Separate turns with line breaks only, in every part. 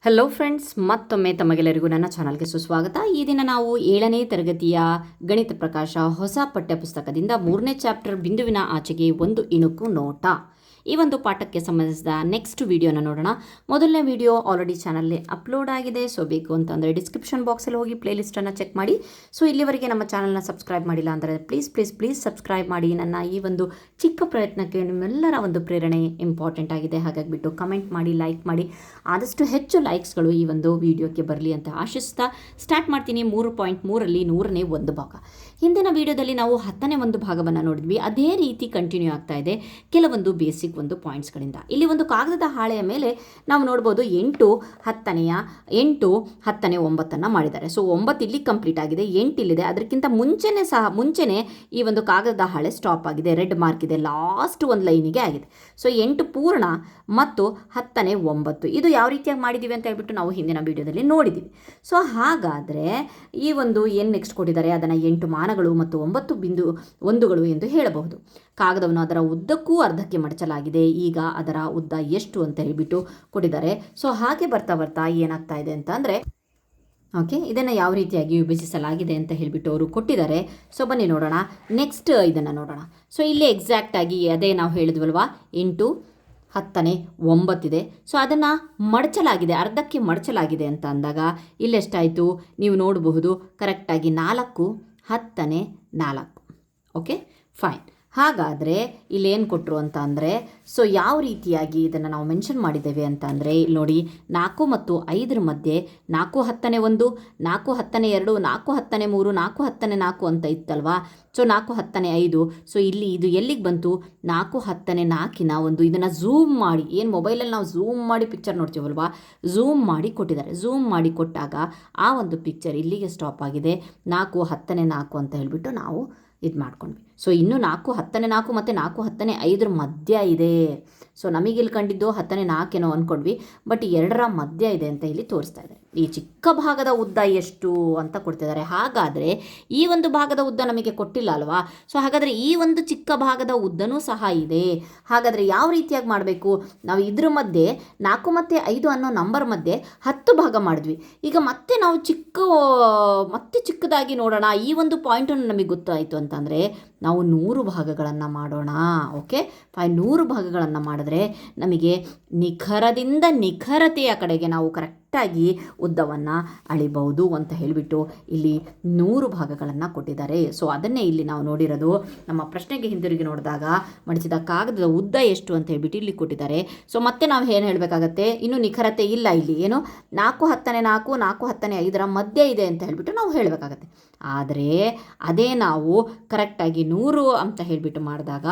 Hello friends, ಮತ್ತೊಮ್ಮೆ ತಮಗೆಲ್ಲರಿಗೂ ನನ್ನ ಚಾನಲ್ಗೆ ಸುಸ್ವಾಗತ. ಈ ದಿನ ನಾವು 7ನೇ ತರಗತಿಯ ಗಣಿತ ಪ್ರಕಾಶ ಹೊಸ ಪಠ್ಯಪುಸ್ತಕದಿಂದ 3ನೇ ಚಾಪ್ಟರ್ ಬಿಂದುವಿನ ಆಚೆಗೆ ಒಂದು ಇಣುಕು ನೋಟ ಈ ಒಂದು ಪಾಠಕ್ಕೆ ಸಂಬಂಧಿಸಿದ ನೆಕ್ಸ್ಟ್ ವಿಡಿಯೋನ ನೋಡೋಣ. ಮೊದಲನೇ ವಿಡಿಯೋ ಆಲ್ರೆಡಿ ಚಾನಲ್ಗೆ ಅಪ್ಲೋಡ್ ಆಗಿದೆ. ಸೊ ಬೇಕು ಅಂತಂದರೆ ಡಿಸ್ಕ್ರಿಪ್ಷನ್ ಬಾಕ್ಸಲ್ಲಿ ಹೋಗಿ ಪ್ಲೇಲಿಸ್ಟನ್ನು ಚೆಕ್ ಮಾಡಿ. ಸೊ ಇಲ್ಲಿವರೆಗೆ ನಮ್ಮ ಚಾನಲ್ನ ಸಬ್ಸ್ಕ್ರೈಬ್ ಮಾಡಿಲ್ಲ ಅಂದರೆ ಪ್ಲೀಸ್ ಸಬ್ಸ್ಕ್ರೈಬ್ ಮಾಡಿ. ನನ್ನ ಈ ಒಂದು ಚಿಕ್ಕ ಪ್ರಯತ್ನಕ್ಕೆ ನಿಮ್ಮೆಲ್ಲರ ಒಂದು ಪ್ರೇರಣೆ ಇಂಪಾರ್ಟೆಂಟ್ ಆಗಿದೆ. ಹಾಗಾಗಿಬಿಟ್ಟು ಕಮೆಂಟ್ ಮಾಡಿ, ಲೈಕ್ ಮಾಡಿ. ಆದಷ್ಟು ಹೆಚ್ಚು ಲೈಕ್ಸ್ಗಳು ಈ ಒಂದು ವಿಡಿಯೋಕ್ಕೆ ಬರಲಿ ಅಂತ ಆಶಿಸ್ತಾ ಸ್ಟಾರ್ಟ್ ಮಾಡ್ತೀನಿ. 3.3ರಲ್ಲಿ 100ನೇ ಒಂದು ಭಾಗ. ಹಿಂದಿನ ವಿಡಿಯೋದಲ್ಲಿ ನಾವು 10ನೇ ಒಂದು ಭಾಗವನ್ನು ನೋಡಿದ್ವಿ. ಅದೇ ರೀತಿ ಕಂಟಿನ್ಯೂ ಆಗ್ತಾ ಇದೆ ಕೆಲವೊಂದು ಬೇಸಿಕ್ ಒಂದು ಪಾಯಿಂಟ್ಸ್ಗಳಿಂದ. ಇಲ್ಲಿ ಒಂದು ಕಾಗದದ ಹಾಳೆಯ ಮೇಲೆ ನಾವು ನೋಡ್ಬೋದು 8 10ನೇ 9 ಮಾಡಿದ್ದಾರೆ. ಸೊ 9 ಇಲ್ಲಿ ಕಂಪ್ಲೀಟ್ ಆಗಿದೆ, 8 ಇಲ್ಲಿದೆ. ಅದಕ್ಕಿಂತ ಮುಂಚೆನೇ ಈ ಒಂದು ಕಾಗದದ ಹಾಳೆ ಸ್ಟಾಪ್ ಆಗಿದೆ, ರೆಡ್ ಮಾರ್ಕ್ ಇದೆ, ಲಾಸ್ಟ್ ಒಂದು ಲೈನಿಗೆ ಆಗಿದೆ. ಸೊ 8 ಪೂರ್ಣ ಮತ್ತು 10ನೇ 9 ಇದು ಯಾವ ರೀತಿಯಾಗಿ ಮಾಡಿದ್ದೀವಿ ಅಂತ ಹೇಳ್ಬಿಟ್ಟು ನಾವು ಹಿಂದಿನ ವಿಡಿಯೋದಲ್ಲಿ ನೋಡಿದ್ದೀವಿ. ಸೊ ಹಾಗಾದರೆ ಈ ಒಂದು ಏನು ನೆಕ್ಸ್ಟ್ ಕೊಟ್ಟಿದ್ದಾರೆ ಅದನ್ನು 8 ಮಾನಗಳು ಮತ್ತು 9 ಬಿಂದು ಒಂದುಗಳು ಎಂದು ಹೇಳಬಹುದು. ಕಾಗದವನ್ನು ಅದರ ಉದ್ದಕ್ಕೂ ಅರ್ಧಕ್ಕೆ ಮಡಚಲಾಗಿದೆ. ಈಗ ಅದರ ಉದ್ದ ಎಷ್ಟು ಅಂತ ಹೇಳ್ಬಿಟ್ಟು ಕೊಟ್ಟಿದ್ದಾರೆ. ಸೊ ಹಾಗೆ ಬರ್ತಾ ಏನಾಗ್ತಾ ಇದೆ ಅಂತ ಅಂದರೆ ಓಕೆ, ಇದನ್ನು ಯಾವ ರೀತಿಯಾಗಿ ವಿಭಜಿಸಲಾಗಿದೆ ಅಂತ ಹೇಳಿಬಿಟ್ಟು ಅವರು ಕೊಟ್ಟಿದ್ದಾರೆ. ಸೊ ಬನ್ನಿ ನೋಡೋಣ. ನೆಕ್ಸ್ಟ್ ಇದನ್ನು ನೋಡೋಣ. ಸೊ ಇಲ್ಲಿ ಎಕ್ಸಾಕ್ಟಾಗಿ ಅದೇ ನಾವು ಹೇಳಿದ್ವಲ್ವಾ, 8 10ನೇ 9 ಇದೆ. ಸೊ ಅದನ್ನು ಮಡಚಲಾಗಿದೆ, ಅರ್ಧಕ್ಕೆ ಮಡಚಲಾಗಿದೆ ಅಂತ ಅಂದಾಗ ಇಲ್ಲೆಷ್ಟಾಯಿತು ನೀವು ನೋಡಬಹುದು. ಕರೆಕ್ಟಾಗಿ 4 10ನೇ 4. Okay fine. ಹಾಗಾದರೆ ಇಲ್ಲೇನು ಕೊಟ್ಟರು ಅಂತ ಅಂದರೆ, ಸೊ ಯಾವ ರೀತಿಯಾಗಿ ಇದನ್ನು ನಾವು ಮೆನ್ಷನ್ ಮಾಡಿದ್ದೇವೆ ಅಂತ ಅಂದರೆ ಇಲ್ಲಿ ನೋಡಿ, 4 ಮತ್ತು 5ರ ಮಧ್ಯೆ 4 10ನೇ 1, 4 10ನೇ 2, 4 10ನೇ 3, 4 10ನೇ 4 ಅಂತ ಇತ್ತಲ್ವಾ. ಸೊ 4 10ನೇ 5. ಸೊ ಇಲ್ಲಿ ಇದು ಎಲ್ಲಿಗೆ ಬಂತು, 4 10ನೇ 4ನ ಒಂದು ಇದನ್ನು ಝೂಮ್ ಮಾಡಿ, ಏನು ಮೊಬೈಲಲ್ಲಿ ನಾವು ಝೂಮ್ ಮಾಡಿ ಪಿಕ್ಚರ್ ನೋಡ್ತೀವಲ್ವಾ, ಝೂಮ್ ಮಾಡಿ ಕೊಟ್ಟಿದ್ದಾರೆ. ಝೂಮ್ ಮಾಡಿ ಕೊಟ್ಟಾಗ ಆ ಒಂದು ಪಿಕ್ಚರ್ ಇಲ್ಲಿಗೆ ಸ್ಟಾಪ್ ಆಗಿದೆ. 4 10ನೇ 4 ಅಂತ ಹೇಳಿಬಿಟ್ಟು ನಾವು ಇದು ಮಾಡ್ಕೊಂಡ್ವಿ. ಸೊ ಇನ್ನೂ 4 10ನೇ 4 ಮತ್ತು 4 10ನೇ 5ರ ಮಧ್ಯ ಇದೆ. ಸೊ ನಮಗಿಲ್ಲಿ ಕಂಡಿದ್ದು 10ನೇ 4 ಏನೋ ಅಂದ್ಕೊಂಡ್ವಿ, ಬಟ್ 2ರ ಮಧ್ಯ ಇದೆ ಅಂತ ಇಲ್ಲಿ ತೋರಿಸ್ತಾ ಇದೆ. ಈ ಚಿಕ್ಕ ಭಾಗದ ಉದ್ದ ಎಷ್ಟು ಅಂತ ಕೊಡ್ತಿದ್ದಾರೆ. ಹಾಗಾದರೆ ಈ ಒಂದು ಭಾಗದ ಉದ್ದ ನಮಗೆ ಕೊಟ್ಟಿಲ್ಲ ಅಲ್ವಾ. ಸೊ ಹಾಗಾದರೆ ಈ ಒಂದು ಚಿಕ್ಕ ಭಾಗದ ಉದ್ದನೂ ಸಹ ಇದೆ. ಹಾಗಾದರೆ ಯಾವ ರೀತಿಯಾಗಿ ಮಾಡಬೇಕು, ನಾವು ಇದ್ರ ಮಧ್ಯೆ 4 ಮತ್ತು 5 ಅನ್ನೋ ನಂಬರ್ ಮಧ್ಯೆ 10 ಭಾಗ ಮಾಡಿದ್ವಿ. ಈಗ ಮತ್ತೆ ನಾವು ಚಿಕ್ಕದಾಗಿ ನೋಡೋಣ. ಈ ಒಂದು ಪಾಯಿಂಟನ್ನು ನಮಗೆ ಗೊತ್ತಾಯಿತು ಅಂತಂದರೆ ನಾವು 100 ಭಾಗಗಳನ್ನು ಮಾಡೋಣ. Okay fine. 100 ಭಾಗಗಳನ್ನು ಮಾಡಿದ್ರೆ ನಮಗೆ ನಿಖರದಿಂದ ನಿಖರತೆಯ ಕಡೆಗೆ ನಾವು ಕರೆಕ್ಟಾಗಿ ಉದ್ದವನ್ನು ಅಳಿಬಹುದು ಅಂತ ಹೇಳಿಬಿಟ್ಟು ಇಲ್ಲಿ 100 ಭಾಗಗಳನ್ನು ಕೊಟ್ಟಿದ್ದಾರೆ. ಸೊ ಅದನ್ನೇ ಇಲ್ಲಿ ನಾವು ನೋಡಿರೋದು. ನಮ್ಮ ಪ್ರಶ್ನೆಗೆ ಹಿಂದಿರುಗಿ ನೋಡಿದಾಗ ಮಡಿಸಿದ ಕಾಗದದ ಉದ್ದ ಎಷ್ಟು ಅಂತ ಹೇಳ್ಬಿಟ್ಟು ಇಲ್ಲಿ ಕೊಟ್ಟಿದ್ದಾರೆ. ಸೊ ಮತ್ತೆ ನಾವು ಏನು ಹೇಳಬೇಕಾಗತ್ತೆ, ಇನ್ನೂ ನಿಖರತೆ ಇಲ್ಲ. ಇಲ್ಲಿ ಏನು 4 10ನೇ 4, 4 10ನೇ 5ರ ಮಧ್ಯೆ ಇದೆ ಅಂತ ಹೇಳಿಬಿಟ್ಟು ನಾವು ಹೇಳಬೇಕಾಗತ್ತೆ. ಆದರೆ ಅದೇ ನಾವು ಕರೆಕ್ಟಾಗಿ 100 ಅಂತ ಹೇಳಿಬಿಟ್ಟು ಮಾಡಿದಾಗ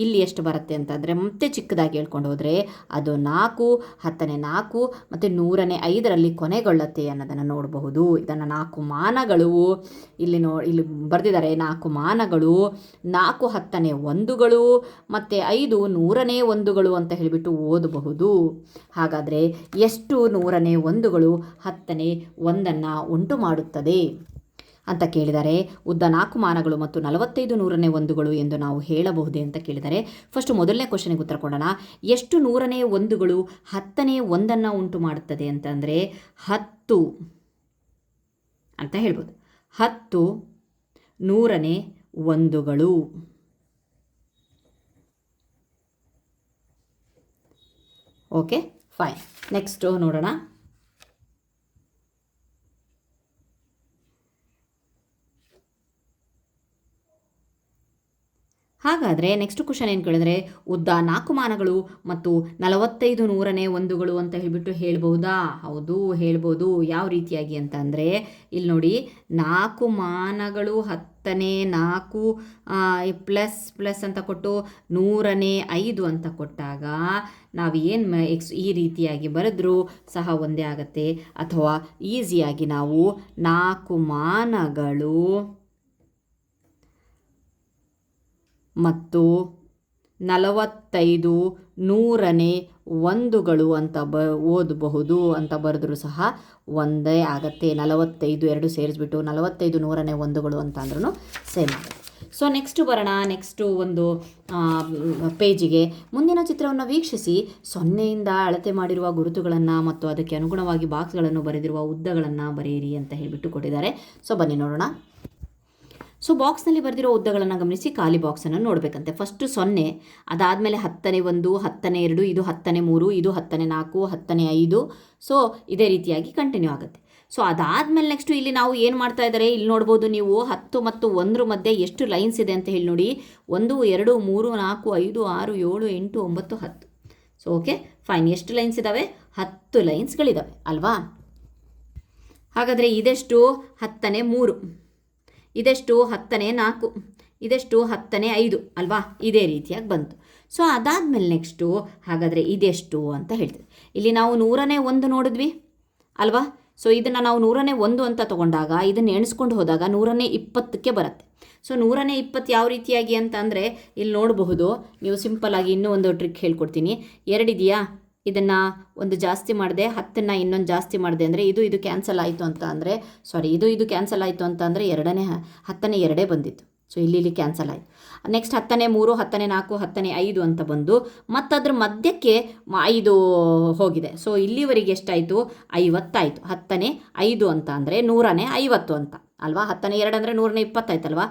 ಇಲ್ಲಿ ಎಷ್ಟು ಬರುತ್ತೆ ಅಂತಂದರೆ, ಮತ್ತೆ ಚಿಕ್ಕದಾಗಿ ಹೇಳ್ಕೊಂಡು ಹೋದರೆ ಅದು 4 10ನೇ 4 ಮತ್ತು 100ನೇ 5ರಲ್ಲಿ ಕೊನೆಗೊಳ್ಳುತ್ತೆ ಅನ್ನೋದನ್ನು ನೋಡಬಹುದು. ಇದನ್ನು 4 ಮಾನಗಳು ಇಲ್ಲಿ ಬರೆದಿದ್ದಾರೆ. 4 ಮಾನಗಳು, 4 10ನೇ 1ಗಳು ಮತ್ತು 5 100ನೇ 1ಗಳು ಅಂತ ಹೇಳಿಬಿಟ್ಟು ಓದಬಹುದು. ಹಾಗಾದರೆ ಎಷ್ಟು 100ನೇ 1ಗಳು 10ನೇ 1ಅನ್ನು ಉಂಟು ಮಾಡುತ್ತದೆ ಅಂತ ಕೇಳಿದರೆ, ಉದ್ದ 4 ಮಾನಗಳು ಮತ್ತು 45 100ನೇ 1ಗಳು ಎಂದು ನಾವು ಹೇಳಬಹುದೇ ಅಂತ ಕೇಳಿದರೆ, ಫಸ್ಟ್ ಮೊದಲನೇ ಕ್ವಶನಿಗೆ ಉತ್ತರ ಕೊಡೋಣ. ಎಷ್ಟು 100ನೇ 1ಗಳು 10ನೇ 1ಅನ್ನು ಉಂಟು ಮಾಡುತ್ತದೆ ಅಂತಂದರೆ 10 ಅಂತ ಹೇಳ್ಬೋದು. 10 100ನೇ 1ಗಳು. Okay fine. ನೆಕ್ಸ್ಟು ನೋಡೋಣ. ಹಾಗಾದರೆ ನೆಕ್ಸ್ಟ್ ಕ್ವಶನ್ ಏನು ಕೇಳಿದ್ರೆ, ಉದ್ದ 4 ಮಾನಗಳು ಮತ್ತು 45 100ನೇ 1ಗಳು ಅಂತ ಹೇಳಿಬಿಟ್ಟು ಹೇಳ್ಬಹುದಾ? ಹೌದು ಹೇಳ್ಬೋದು. ಯಾವ ರೀತಿಯಾಗಿ ಅಂತ ಅಂದರೆ ಇಲ್ಲಿ ನೋಡಿ, 4 ಮಾನಗಳು 10ನೇ 4 ಪ್ಲಸ್ ಅಂತ ಕೊಟ್ಟು 100ನೇ 5 ಅಂತ ಕೊಟ್ಟಾಗ ನಾವು ಏನು ಈ ರೀತಿಯಾಗಿ ಬರೆದ್ರೂ ಸಹ ಒಂದೇ ಆಗುತ್ತೆ. ಅಥವಾ ಈಸಿಯಾಗಿ ನಾವು 4 ಮಾನಗಳು ಮತ್ತು 45 100ನೇ 1ಗಳು ಅಂತ ಓದಬಹುದು ಅಂತ ಬರೆದ್ರೂ ಸಹ ಒಂದೇ ಆಗುತ್ತೆ. 45 2 ಸೇರಿಸ್ಬಿಟ್ಟು 45 100ನೇ 1ಗಳು ಅಂತ ಅಂದ್ರೂ ಸೇಮ್ ಆಗುತ್ತೆ. ಸೊ ನೆಕ್ಸ್ಟು ಬರೋಣ, ನೆಕ್ಸ್ಟು ಒಂದು ಪೇಜಿಗೆ. ಮುಂದಿನ ಚಿತ್ರವನ್ನು ವೀಕ್ಷಿಸಿ, ಸೊನ್ನೆಯಿಂದ ಅಳತೆ ಮಾಡಿರುವ ಗುರುತುಗಳನ್ನು ಮತ್ತು ಅದಕ್ಕೆ ಅನುಗುಣವಾಗಿ ಬಾಕ್ಸ್ಗಳನ್ನು ಬರೆದಿರುವ ಉದ್ದಗಳನ್ನು ಬರೆಯಿರಿ ಅಂತ ಹೇಳಿಬಿಟ್ಟು ಕೊಟ್ಟಿದ್ದಾರೆ. ಸೊ ಬನ್ನಿ ನೋಡೋಣ. ಸೊ ಬಾಕ್ಸ್ನಲ್ಲಿ ಬರೆದಿರೋ ಉದ್ದಗಳನ್ನು ಗಮನಿಸಿ, ಖಾಲಿ ಬಾಕ್ಸನ್ನು ನೋಡಬೇಕಂತೆ. ಫಸ್ಟು 0, ಅದಾದಮೇಲೆ 10ನೇ 1, 10ನೇ 2, ಇದು 10ನೇ 3, ಇದು 10ನೇ 4, 10ನೇ 5. ಸೊ ಇದೇ ರೀತಿಯಾಗಿ ಕಂಟಿನ್ಯೂ ಆಗುತ್ತೆ. ಸೊ ಅದಾದಮೇಲೆ ನೆಕ್ಸ್ಟು ಇಲ್ಲಿ ನಾವು ಏನು ಮಾಡ್ತಾ ಇದ್ದಾರೆ, ಇಲ್ಲಿ ನೋಡ್ಬೋದು ನೀವು 10 ಮತ್ತು 1 ಮಧ್ಯೆ ಎಷ್ಟು ಲೈನ್ಸ್ ಇದೆ ಅಂತ ಹೇಳಿ ನೋಡಿ. 1 2 3 4 5 6 7 8 9 10. So okay fine. ಎಷ್ಟು ಲೈನ್ಸ್ ಇದ್ದಾವೆ? 10 ಲೈನ್ಸ್ಗಳಿದ್ದಾವೆ ಅಲ್ವಾ. ಹಾಗಾದರೆ ಇದೆಷ್ಟು? 10ನೇ 3, ಇದೆಷ್ಟು? 10ನೇ 4, ಇದೆಷ್ಟು? 10ನೇ 5 ಅಲ್ವಾ. ಇದೇ ರೀತಿಯಾಗಿ ಬಂತು. ಸೊ ಅದಾದಮೇಲೆ ನೆಕ್ಸ್ಟು ಹಾಗಾದರೆ ಇದೆಷ್ಟು ಅಂತ ಹೇಳ್ತೀವಿ. ಇಲ್ಲಿ ನಾವು 100ನೇ 1 ನೋಡಿದ್ವಿ ಅಲ್ವಾ. ಸೊ ಇದನ್ನು ನಾವು 100ನೇ 1 ಅಂತ ತೊಗೊಂಡಾಗ ಇದನ್ನು ಎಣಿಸ್ಕೊಂಡು ಹೋದಾಗ 100ನೇ 20ಕ್ಕೆ ಬರುತ್ತೆ. ಸೊ 100ನೇ 20 ಯಾವ ರೀತಿಯಾಗಿ ಅಂತ ಅಂದರೆ ಇಲ್ಲಿ ನೋಡಬಹುದು ನೀವು. ಸಿಂಪಲ್ಲಾಗಿ ಇನ್ನೂ ಒಂದು ಟ್ರಿಕ್ ಹೇಳ್ಕೊಡ್ತೀನಿ. 2 ಇದೆಯಾ, ಇದನ್ನು ಒಂದು ಜಾಸ್ತಿ ಮಾಡಿದೆ, 10ನ್ನು ಇನ್ನೊಂದು ಜಾಸ್ತಿ ಮಾಡಿದೆ ಅಂದರೆ ಇದು ಕ್ಯಾನ್ಸಲ್ ಆಯಿತು ಅಂತ ಅಂದರೆ, ಸಾರಿ ಇದು ಕ್ಯಾನ್ಸಲ್ ಆಯಿತು ಅಂತ ಅಂದರೆ 10ನೇ 2 ಬಂದಿತ್ತು. ಸೊ ಇಲ್ಲಿ ಕ್ಯಾನ್ಸಲ್ ಆಯಿತು. ನೆಕ್ಸ್ಟ್ 10ನೇ 3, 10ನೇ 4, 10ನೇ 5 ಅಂತ ಬಂದು ಮತ್ತದ್ರ ಮಧ್ಯಕ್ಕೆ 5 ಹೋಗಿದೆ. ಸೊ ಇಲ್ಲಿವರೆಗೆ ಎಷ್ಟಾಯಿತು? 50 ಆಯಿತು. 10ನೇ 5 ಅಂತ ಅಂದರೆ 100ನೇ 50 ಅಂತ ಅಲ್ವಾ. 10ನೇ 2 ಅಂದರೆ 100ನೇ 20 ಆಯ್ತಲ್ವಾ.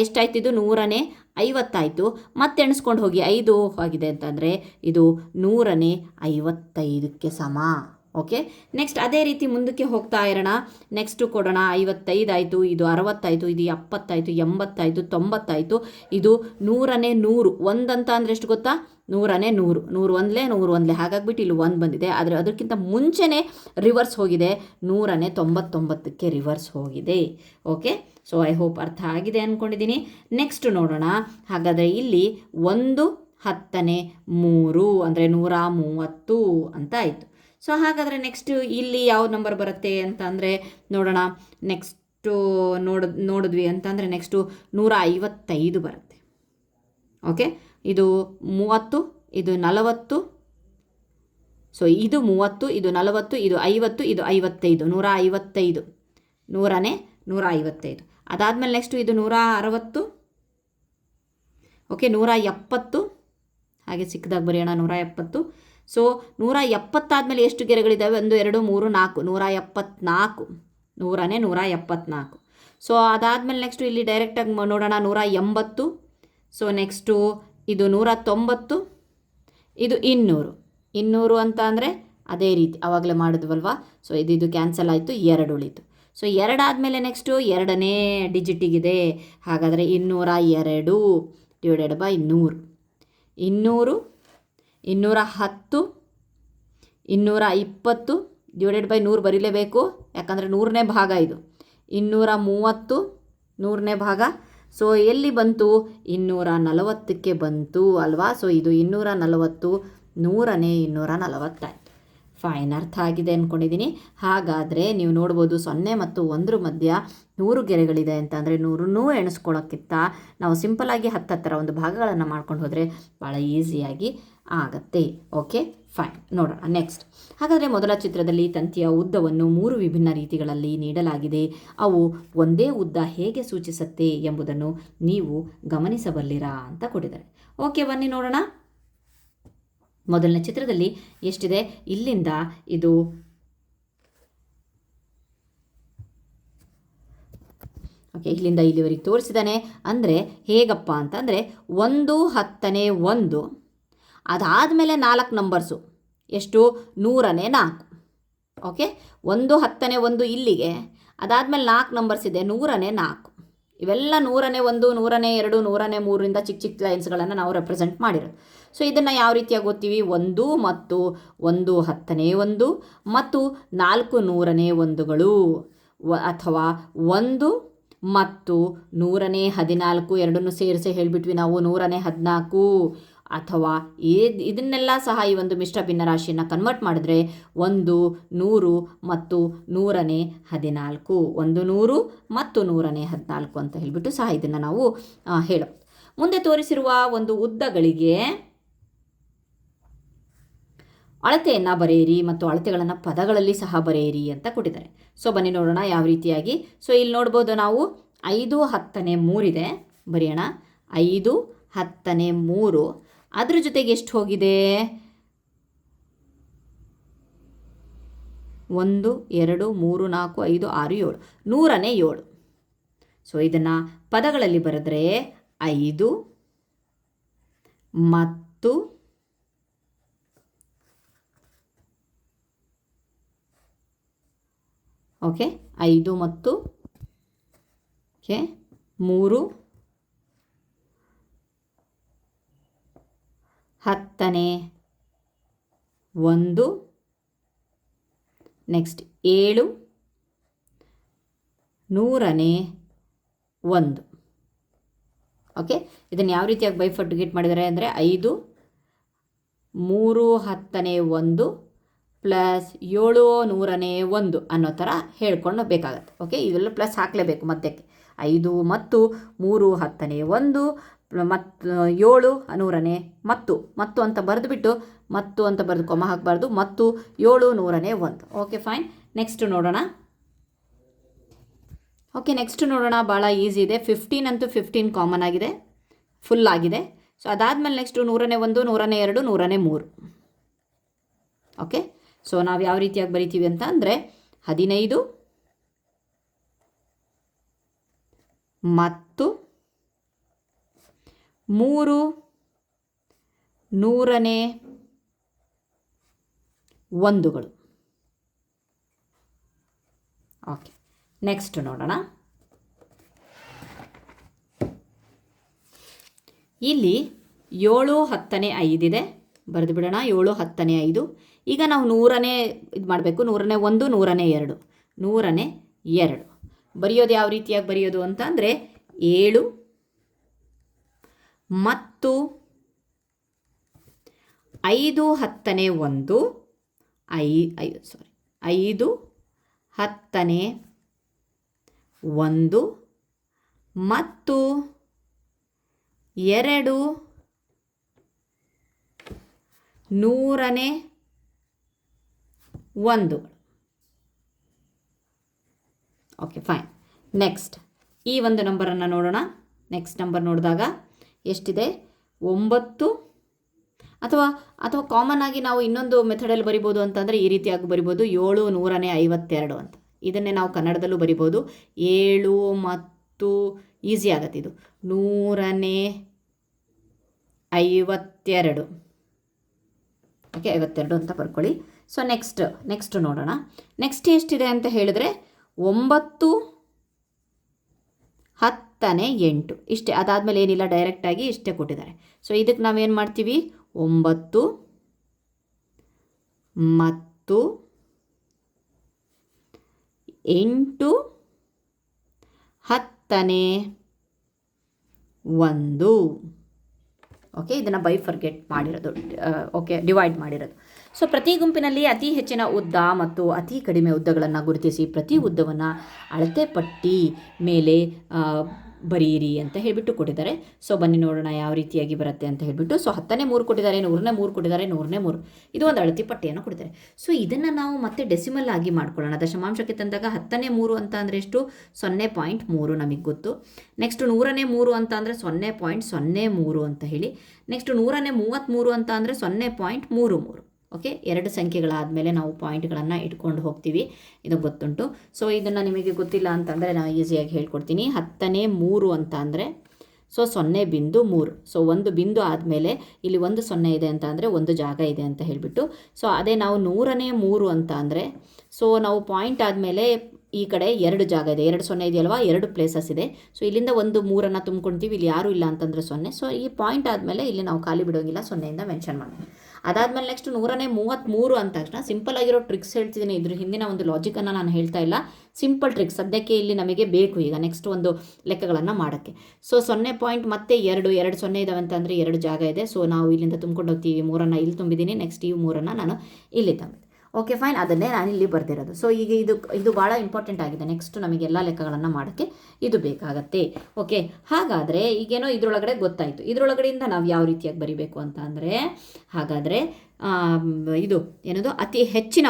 ಎಷ್ಟಾಯ್ತು? ಇದು 100ನೇ 50 ಆಯಿತು. ಮತ್ತೆ ಎಣಿಸ್ಕೊಂಡು ಹೋಗಿ 5 ಆಗಿದೆ ಅಂತಂದರೆ ಇದು 100ನೇ 55ಕ್ಕೆ ಸಮ. ಓಕೆ, ನೆಕ್ಸ್ಟ್ ಅದೇ ರೀತಿ ಮುಂದಕ್ಕೆ ಹೋಗ್ತಾ ಇರೋಣ. ನೆಕ್ಸ್ಟು ಕೊಡೋಣ. 55 ಆಯಿತು, ಇದು 60 ಆಯಿತು, ಇದು 70 ಆಯಿತು, 80 ಆಯಿತು, 90 ಆಯಿತು, ಇದು 100ನೇ 100. 1 ಅಂತ ಅಂದರೆ ಎಷ್ಟು ಗೊತ್ತಾ? 100ನೇ 100, 100 ಒಂದಲೇ ಹಾಗಾಗ್ಬಿಟ್ಟು ಇಲ್ಲಿ 1 ಬಂದಿದೆ. ಆದರೆ ಅದಕ್ಕಿಂತ ಮುಂಚೆನೇ ರಿವರ್ಸ್ ಹೋಗಿದೆ, 100ನೇ 99ಕ್ಕೆ ರಿವರ್ಸ್ ಹೋಗಿದೆ. ಓಕೆ, ಸೊ ಐ ಹೋಪ್ ಅರ್ಥ ಆಗಿದೆ ಅಂದ್ಕೊಂಡಿದ್ದೀನಿ. ನೆಕ್ಸ್ಟ್ ನೋಡೋಣ. ಹಾಗಾದರೆ ಇಲ್ಲಿ 1 10ನೇ 3 ಅಂದರೆ 130 ಅಂತ ಆಯಿತು. ಸೊ ಹಾಗಾದರೆ ನೆಕ್ಸ್ಟ್ ಇಲ್ಲಿ ಯಾವ ನಂಬರ್ ಬರುತ್ತೆ ಅಂತ ಅಂದರೆ ನೋಡೋಣ. ನೆಕ್ಸ್ಟು ನೋಡಿದ್ವಿ ಅಂತಂದರೆ ನೆಕ್ಸ್ಟು 155 ಬರುತ್ತೆ. ಓಕೆ, ಇದು 30, ಇದು 40. ಸೊ ಇದು 30, ಇದು 40, ಇದು 50, ಇದು 55, 155, 100ನೇ 155. ಅದಾದಮೇಲೆ ನೆಕ್ಸ್ಟು ಇದು 160. ಓಕೆ, 170. ಹಾಗೆ ಸಿಕ್ಕದಾಗ ಬರೆಯೋಣ 170. ಸೊ 170 ಆದಮೇಲೆ ಎಷ್ಟು ಗೆರೆಗಳಿದ್ದಾವೆ? 1 2 3 4, 174, 100ನೇ 174. ಸೊ ಅದಾದಮೇಲೆ ನೆಕ್ಸ್ಟು ಇಲ್ಲಿ ಡೈರೆಕ್ಟಾಗಿ ನೋಡೋಣ 180. ಸೊ ನೆಕ್ಸ್ಟು ಇದು 190, ಇದು 200 ಅಂತ ಅಂದರೆ ಅದೇ ರೀತಿ ಆವಾಗಲೇ ಮಾಡಿದ್ವಲ್ವಾ. ಸೊ ಇದು ಕ್ಯಾನ್ಸಲ್ ಆಯಿತು, 2 ಉಳಿತು. ಸೊ 2 ಆದಮೇಲೆ ನೆಕ್ಸ್ಟು 2ನೇ ಡಿಜಿಟಿಗಿದೆ. ಹಾಗಾದರೆ 202 ಡಿವೈಡೆಡ್ ಬೈ 100, 200, 210, 220 ಡಿವೈಡೆಡ್ ಬೈ 100 ಬರೀಲೇಬೇಕು, ಯಾಕಂದರೆ 100ನೇ ಭಾಗ ಇದು. 230 100ನೇ ಭಾಗ. ಸೊ ಎಲ್ಲಿ ಬಂತು? 240ಕ್ಕೆ ಬಂತು ಅಲ್ವಾ. ಸೊ ಇದು 240, 100ನೇ 240 ಆಯಿತು. ಫೈನ್, ಅರ್ಥ ಆಗಿದೆ ಅಂದ್ಕೊಂಡಿದ್ದೀನಿ. ಹಾಗಾದರೆ ನೀವು ನೋಡ್ಬೋದು 0 ಮತ್ತು 1 ಮಧ್ಯ 100 ಗೆರೆಗಳಿದೆ ಅಂತ ಅಂದರೆ 100ನ್ನೂ ಎಣಿಸ್ಕೊಳ್ಳೋಕ್ಕಿಂತ ನಾವು ಸಿಂಪಲ್ಲಾಗಿ 10 ಒಂದು ಭಾಗಗಳನ್ನು ಮಾಡ್ಕೊಂಡು ಹೋದರೆ ಭಾಳ ಈಸಿಯಾಗಿ ಆಗತ್ತೆ. ಓಕೆ ಫೈನ್, ನೋಡೋಣ ನೆಕ್ಸ್ಟ್. ಹಾಗಾದರೆ ಮೊದಲ ಚಿತ್ರದಲ್ಲಿ ತಂತಿಯ ಉದ್ದವನ್ನು 3 ವಿಭಿನ್ನ ರೀತಿಗಳಲ್ಲಿ ನೀಡಲಾಗಿದೆ. ಅವು ಒಂದೇ ಉದ್ದ ಹೇಗೆ ಸೂಚಿಸುತ್ತೆ ಎಂಬುದನ್ನು ನೀವು ಗಮನಿಸಬಲ್ಲಿರಾ ಅಂತ ಕೊಟ್ಟಿದ್ದಾರೆ. ಓಕೆ, ಬನ್ನಿ ನೋಡೋಣ. ಮೊದಲನೇ ಚಿತ್ರದಲ್ಲಿ ಎಷ್ಟಿದೆ? ಇಲ್ಲಿಂದ ಇದು ಓಕೆ, ಇಲ್ಲಿಂದ ಇಲ್ಲಿವರೆಗೆ ತೋರಿಸಿದ್ದಾನೆ. ಅಂದರೆ ಹೇಗಪ್ಪ ಅಂತಂದರೆ 1 10ನೇ 1, ಅದಾದಮೇಲೆ 4 ನಂಬರ್ಸು. ಎಷ್ಟು? 100ನೇ 4. ಓಕೆ, 1 10ನೇ 1 ಇಲ್ಲಿಗೆ, ಅದಾದಮೇಲೆ 4 ನಂಬರ್ಸ್ ಇದೆ, 100ನೇ 4. ಇವೆಲ್ಲ 100ನೇ 1, 100ನೇ 2, 100ನೇ 3ರಿಂದ ಚಿಕ್ಕ ಚಿಕ್ಕ ಲೈನ್ಸ್ಗಳನ್ನು ನಾವು ರೆಪ್ರೆಸೆಂಟ್ ಮಾಡಿರೋದು. ಸೊ ಇದನ್ನು ಯಾವ ರೀತಿಯಾಗಿ ಓದ್ತೀವಿ? 1 ಮತ್ತು 1 10ನೇ 1 ಮತ್ತು 4 100ನೇ 1ಗಳು, ಅಥವಾ 1 ಮತ್ತು 100ನೇ 14 ಎರಡನ್ನೂ ಸೇರಿಸಿ ಹೇಳಿಬಿಟ್ವಿ ನಾವು 100ನೇ 14. ಅಥವಾ ಇದನ್ನೆಲ್ಲ ಸಹ ಈ ಒಂದು ಮಿಶ್ರ ಭಿನ್ನರಾಶಿಯನ್ನು ಕನ್ವರ್ಟ್ ಮಾಡಿದ್ರೆ 1 100 ಮತ್ತು 100ನೇ 14, 100 ಮತ್ತು 100ನೇ 14 ಅಂತ ಹೇಳಿಬಿಟ್ಟು ಸಹ ಇದನ್ನು ನಾವು ಹೇಳಬಹುದು. ಮುಂದೆ ತೋರಿಸಿರುವ ಒಂದು ಉದ್ದಗಳಿಗೆ ಅಳತೆಯನ್ನು ಬರೆಯಿರಿ ಮತ್ತು ಅಳತೆಗಳನ್ನು ಪದಗಳಲ್ಲಿ ಸಹ ಬರೆಯಿರಿ ಅಂತ ಕೊಟ್ಟಿದ್ದಾರೆ. ಸೊ ಬನ್ನಿ ನೋಡೋಣ ಯಾವ ರೀತಿಯಾಗಿ. ಸೊ ಇಲ್ಲಿ ನೋಡ್ಬೋದು ನಾವು 5 10ನೇ 3 ಇದೆ, ಬರೆಯೋಣ. 5 10ನೇ 3, ಅದ್ರ ಜೊತೆಗೆ ಎಷ್ಟು ಹೋಗಿದೆ? 1 2 3 4 5 6 7, 100ನೇ 7. ಸೊ ಇದನ್ನು ಪದಗಳಲ್ಲಿ ಬರೆದ್ರೆ 5 ಮತ್ತು 5 ಮತ್ತು 3 10ನೇ 1, ನೆಕ್ಸ್ಟ್ 7 100ನೇ 1. ಓಕೆ, ಇದನ್ನು ಯಾವ ರೀತಿಯಾಗಿ ಬೈಫರ್ಟಿಗೇಟ್ ಮಾಡಿದ್ದಾರೆ ಅಂದರೆ 5 3 10ನೇ 1 ಪ್ಲಸ್ 7 100ನೇ 1 ಅನ್ನೋ ಥರ ಹೇಳ್ಕೊಂಡು ಬೇಕಾಗತ್ತೆ. ಓಕೆ, ಇವೆಲ್ಲ ಪ್ಲಸ್ ಹಾಕಲೇಬೇಕು ಮಧ್ಯಕ್ಕೆ. 5 ಮತ್ತು 3 10ನೇ 1 ಮತ್ತು 7 100ನೇ ಮತ್ತು ಅಂತ ಬರೆದುಬಿಟ್ಟು ಮತ್ತು ಅಂತ ಬರೆದು ಕೊಮ್ಮ ಹಾಕಬಾರ್ದು, ಮತ್ತು 7 100ನೇ 1. Okay fine. ನೆಕ್ಸ್ಟ್ ನೋಡೋಣ. ಭಾಳ ಈಸಿ ಇದೆ. 15 ಅಂತೂ 15 ಕಾಮನ್ ಆಗಿದೆ, ಫುಲ್ ಆಗಿದೆ. ಸೊ ಅದಾದಮೇಲೆ ನೆಕ್ಸ್ಟು 100ನೇ 1 100ನೇ 2 100ನೇ 3. ಓಕೆ, ಸೊ ನಾವು ಯಾವ ರೀತಿಯಾಗಿ ಬರಿತೀವಿ ಅಂತ ಅಂದರೆ 15 ಮತ್ತು 3 100ನೇ 1ಗಳು. ಓಕೆ, ನೆಕ್ಸ್ಟ್ ನೋಡೋಣ. ಇಲ್ಲಿ 7 10ನೇ 5 ಇದೆ, ಬರೆದು ಬಿಡೋಣ. 7 10ನೇ 5. ಈಗ ನಾವು 100ನೇ ಇದು ಮಾಡಬೇಕು. 100ನೇ 1 100ನೇ 2 100ನೇ 2 ಬರೆಯೋದು ಯಾವ ರೀತಿಯಾಗಿ ಬರೆಯೋದು ಅಂತ ಅಂದರೆ 7 ಮತ್ತು 5 10ನೇ 1 5 10ನೇ 1 ಮತ್ತು 2 100ನೇ 1. Okay fine. ನೆಕ್ಸ್ಟ್ ಈ ಒಂದು ನಂಬರನ್ನು ನೋಡೋಣ. ನೆಕ್ಸ್ಟ್ ನಂಬರ್ ನೋಡಿದಾಗ ಎಷ್ಟಿದೆ? 9. ಅಥವಾ ಕಾಮನ್ ಆಗಿ ನಾವು ಇನ್ನೊಂದು ಮೆಥಡಲ್ಲಿ ಬರಿಬೋದು ಅಂತಂದರೆ ಈ ರೀತಿಯಾಗಿ ಬರಿಬೋದು. 7 100ನೇ 52 ಅಂತ. ಇದನ್ನೇ ನಾವು ಕನ್ನಡದಲ್ಲೂ ಬರಿಬೋದು. 7 ಮತ್ತು ಈಸಿ ಆಗತ್ತೆ ಇದು, 100ನೇ 52. ಓಕೆ, 52 ಅಂತ ಬರ್ಕೊಳ್ಳಿ. ಸೊ ನೆಕ್ಸ್ಟ್ ನೋಡೋಣ. ನೆಕ್ಸ್ಟ್ ಎಷ್ಟಿದೆ ಅಂತ ಹೇಳಿದ್ರೆ 9 10ನೇ 8 ಇಷ್ಟೇ. ಅದಾದಮೇಲೆ ಏನಿಲ್ಲ, ಡೈರೆಕ್ಟಾಗಿ ಇಷ್ಟೇ ಕೊಟ್ಟಿದ್ದಾರೆ. ಸೊ ಇದಕ್ಕೆ ನಾವೇನು ಮಾಡ್ತೀವಿ? 9 ಮತ್ತು 8 10ನೇ 1. ಓಕೆ, ಇದನ್ನು ಬೈಫರ್ಗೆಟ್ ಮಾಡಿರೋದು, ಓಕೆ, ಡಿವೈಡ್ ಮಾಡಿರೋದು. ಸೊ ಪ್ರತಿ ಗುಂಪಿನಲ್ಲಿ ಅತಿ ಹೆಚ್ಚಿನ ಉದ್ದ ಮತ್ತು ಅತಿ ಕಡಿಮೆ ಉದ್ದಗಳನ್ನು ಗುರುತಿಸಿ ಪ್ರತಿ ಉದ್ದವನ್ನು ಅಳತೆ ಪಟ್ಟಿ ಮೇಲೆ ಬರೀರಿ ಅಂತ ಹೇಳಿಬಿಟ್ಟು ಕೊಟ್ಟಿದ್ದಾರೆ. ಸೊ ಬನ್ನಿ ನೋಡೋಣ ಯಾವ ರೀತಿಯಾಗಿ ಬರುತ್ತೆ ಅಂತ ಹೇಳಿಬಿಟ್ಟು. ಸೊ 10ನೇ 3 ಕೊಟ್ಟಿದ್ದಾರೆ, 100ನೇ 3 ಕೊಟ್ಟಿದ್ದಾರೆ, 100ನೇ 3. ಇದು ಒಂದು ಅಳತೆ ಪಟ್ಟಿಯನ್ನು ಕೊಟ್ಟಿದ್ದಾರೆ. ಸೊ ಇದನ್ನು ನಾವು ಮತ್ತೆ ಡೆಸಿಮಲ್ ಆಗಿ ಮಾಡ್ಕೊಳ್ಳೋಣ. ದಶಮಾಂಶಕ್ಕೆ ತಂದಾಗ 10ನೇ 3 ಅಂತ ಅಂದರೆ ಎಷ್ಟು? 0.3 ನಮಗೆ ಗೊತ್ತು. ನೆಕ್ಸ್ಟ್ 100ನೇ 3 ಅಂತ ಅಂದರೆ 0.03 ಅಂತ ಹೇಳಿ. ನೆಕ್ಸ್ಟ್ 100ನೇ 33 ಅಂತ ಅಂದರೆ 0.33. ಓಕೆ, 2 ಸಂಖ್ಯೆಗಳಾದಮೇಲೆ ನಾವು ಪಾಯಿಂಟ್ಗಳನ್ನು ಇಟ್ಕೊಂಡು ಹೋಗ್ತೀವಿ, ಇದು ಗೊತ್ತುಂಟು. ಸೊ ಇದನ್ನು ನಿಮಗೆ ಗೊತ್ತಿಲ್ಲ ಅಂತಂದರೆ ನಾನು ಈಸಿಯಾಗಿ ಹೇಳ್ಕೊಡ್ತೀನಿ. 10ನೇ 3 ಅಂತ ಅಂದರೆ 0.3. ಸೊ ಒಂದು ಬಿಂದು ಆದಮೇಲೆ ಇಲ್ಲಿ 1 0 ಇದೆ ಅಂತ ಅಂದರೆ ಒಂದು ಜಾಗ ಇದೆ ಅಂತ ಹೇಳಿಬಿಟ್ಟು. ಸೊ ಅದೇ ನಾವು 100ನೇ 3 ಅಂತ ಅಂದರೆ, ಸೊ ನಾವು ಪಾಯಿಂಟ್ ಆದಮೇಲೆ ಈ ಕಡೆ 2 ಜಾಗ ಇದೆ, 2 0 ಇದೆಯಲ್ವಾ, 2 ಪ್ಲೇಸಸ್ ಇದೆ. ಸೊ ಇಲ್ಲಿಂದ ಒಂದು 3 ತುಂಬ್ಕೊಳ್ತೀವಿ, ಇಲ್ಲಿ ಯಾರೂ ಇಲ್ಲ ಅಂತಂದರೆ 0. ಸೊ ಈ ಪಾಯಿಂಟ್ ಆದಮೇಲೆ ಇಲ್ಲಿ ನಾವು ಖಾಲಿ ಬಿಡೋಂಗಿಲ್ಲ, 0ಇಂದ ಮೆನ್ಷನ್ ಮಾಡಿ. ಅದಾದಮೇಲೆ ನೆಕ್ಸ್ಟ್ 100ನೇ 33 ಅಂದ ತಕ್ಷಣ ಸಿಂಪಲ್ ಆಗಿರೋ ಟ್ರಿಕ್ಸ್ ಹೇಳ್ತಿದ್ದೀನಿ. ಇದ್ರ ಹಿಂದಿನ ಒಂದು ಲಾಜಿಕನ್ನು ನಾನು ಹೇಳ್ತಾ ಇಲ್ಲ, ಸಿಂಪಲ್ ಟ್ರಿಕ್ಸ್ ಸದ್ಯಕ್ಕೆ ಇಲ್ಲಿ ನಮಗೆ ಬೇಕು ಈಗ ನೆಕ್ಸ್ಟ್ ಒಂದು ಲೆಕ್ಕಗಳನ್ನು ಮಾಡೋಕ್ಕೆ. ಸೊ 0 ಪಾಯಿಂಟ್ ಮತ್ತೆ 2 0 ಇದಾವೆ ಅಂತಂದರೆ 2 ಜಾಗ ಇದೆ. ಸೊ ನಾವು ಇಲ್ಲಿಂದ ತುಂಬ್ಕೊಂಡು ಹೋಗ್ತೀವಿ, 3 ಇಲ್ಲಿ ತುಂಬಿದ್ದೀನಿ, ನೆಕ್ಸ್ಟ್ ಈ 3 ನಾನು ಇಲ್ಲಿ ತುಂಬಿದೆ. ಓಕೆ ಫೈನ್, ಅದನ್ನೇ ನಾನು ಇಲ್ಲಿ ಬರ್ದಿರೋದು. ಸೊ ಈಗ ಇದು ಭಾಳ ಇಂಪಾರ್ಟೆಂಟ್ ಆಗಿದೆ. ನೆಕ್ಸ್ಟ್ ನಮಗೆಲ್ಲ ಲೆಕ್ಕಗಳನ್ನು ಮಾಡೋಕ್ಕೆ ಇದು ಬೇಕಾಗತ್ತೆ. ಓಕೆ, ಹಾಗಾದರೆ ಈಗೇನೋ ಇದರೊಳಗಡೆ ಗೊತ್ತಾಯಿತು. ಇದರೊಳಗಡೆಯಿಂದ ನಾವು ಯಾವ ರೀತಿಯಾಗಿ ಬರಿಬೇಕು ಅಂತ ಅಂದರೆ, ಹಾಗಾದರೆ ಇದು ಏನದು ಅತಿ ಹೆಚ್ಚಿನ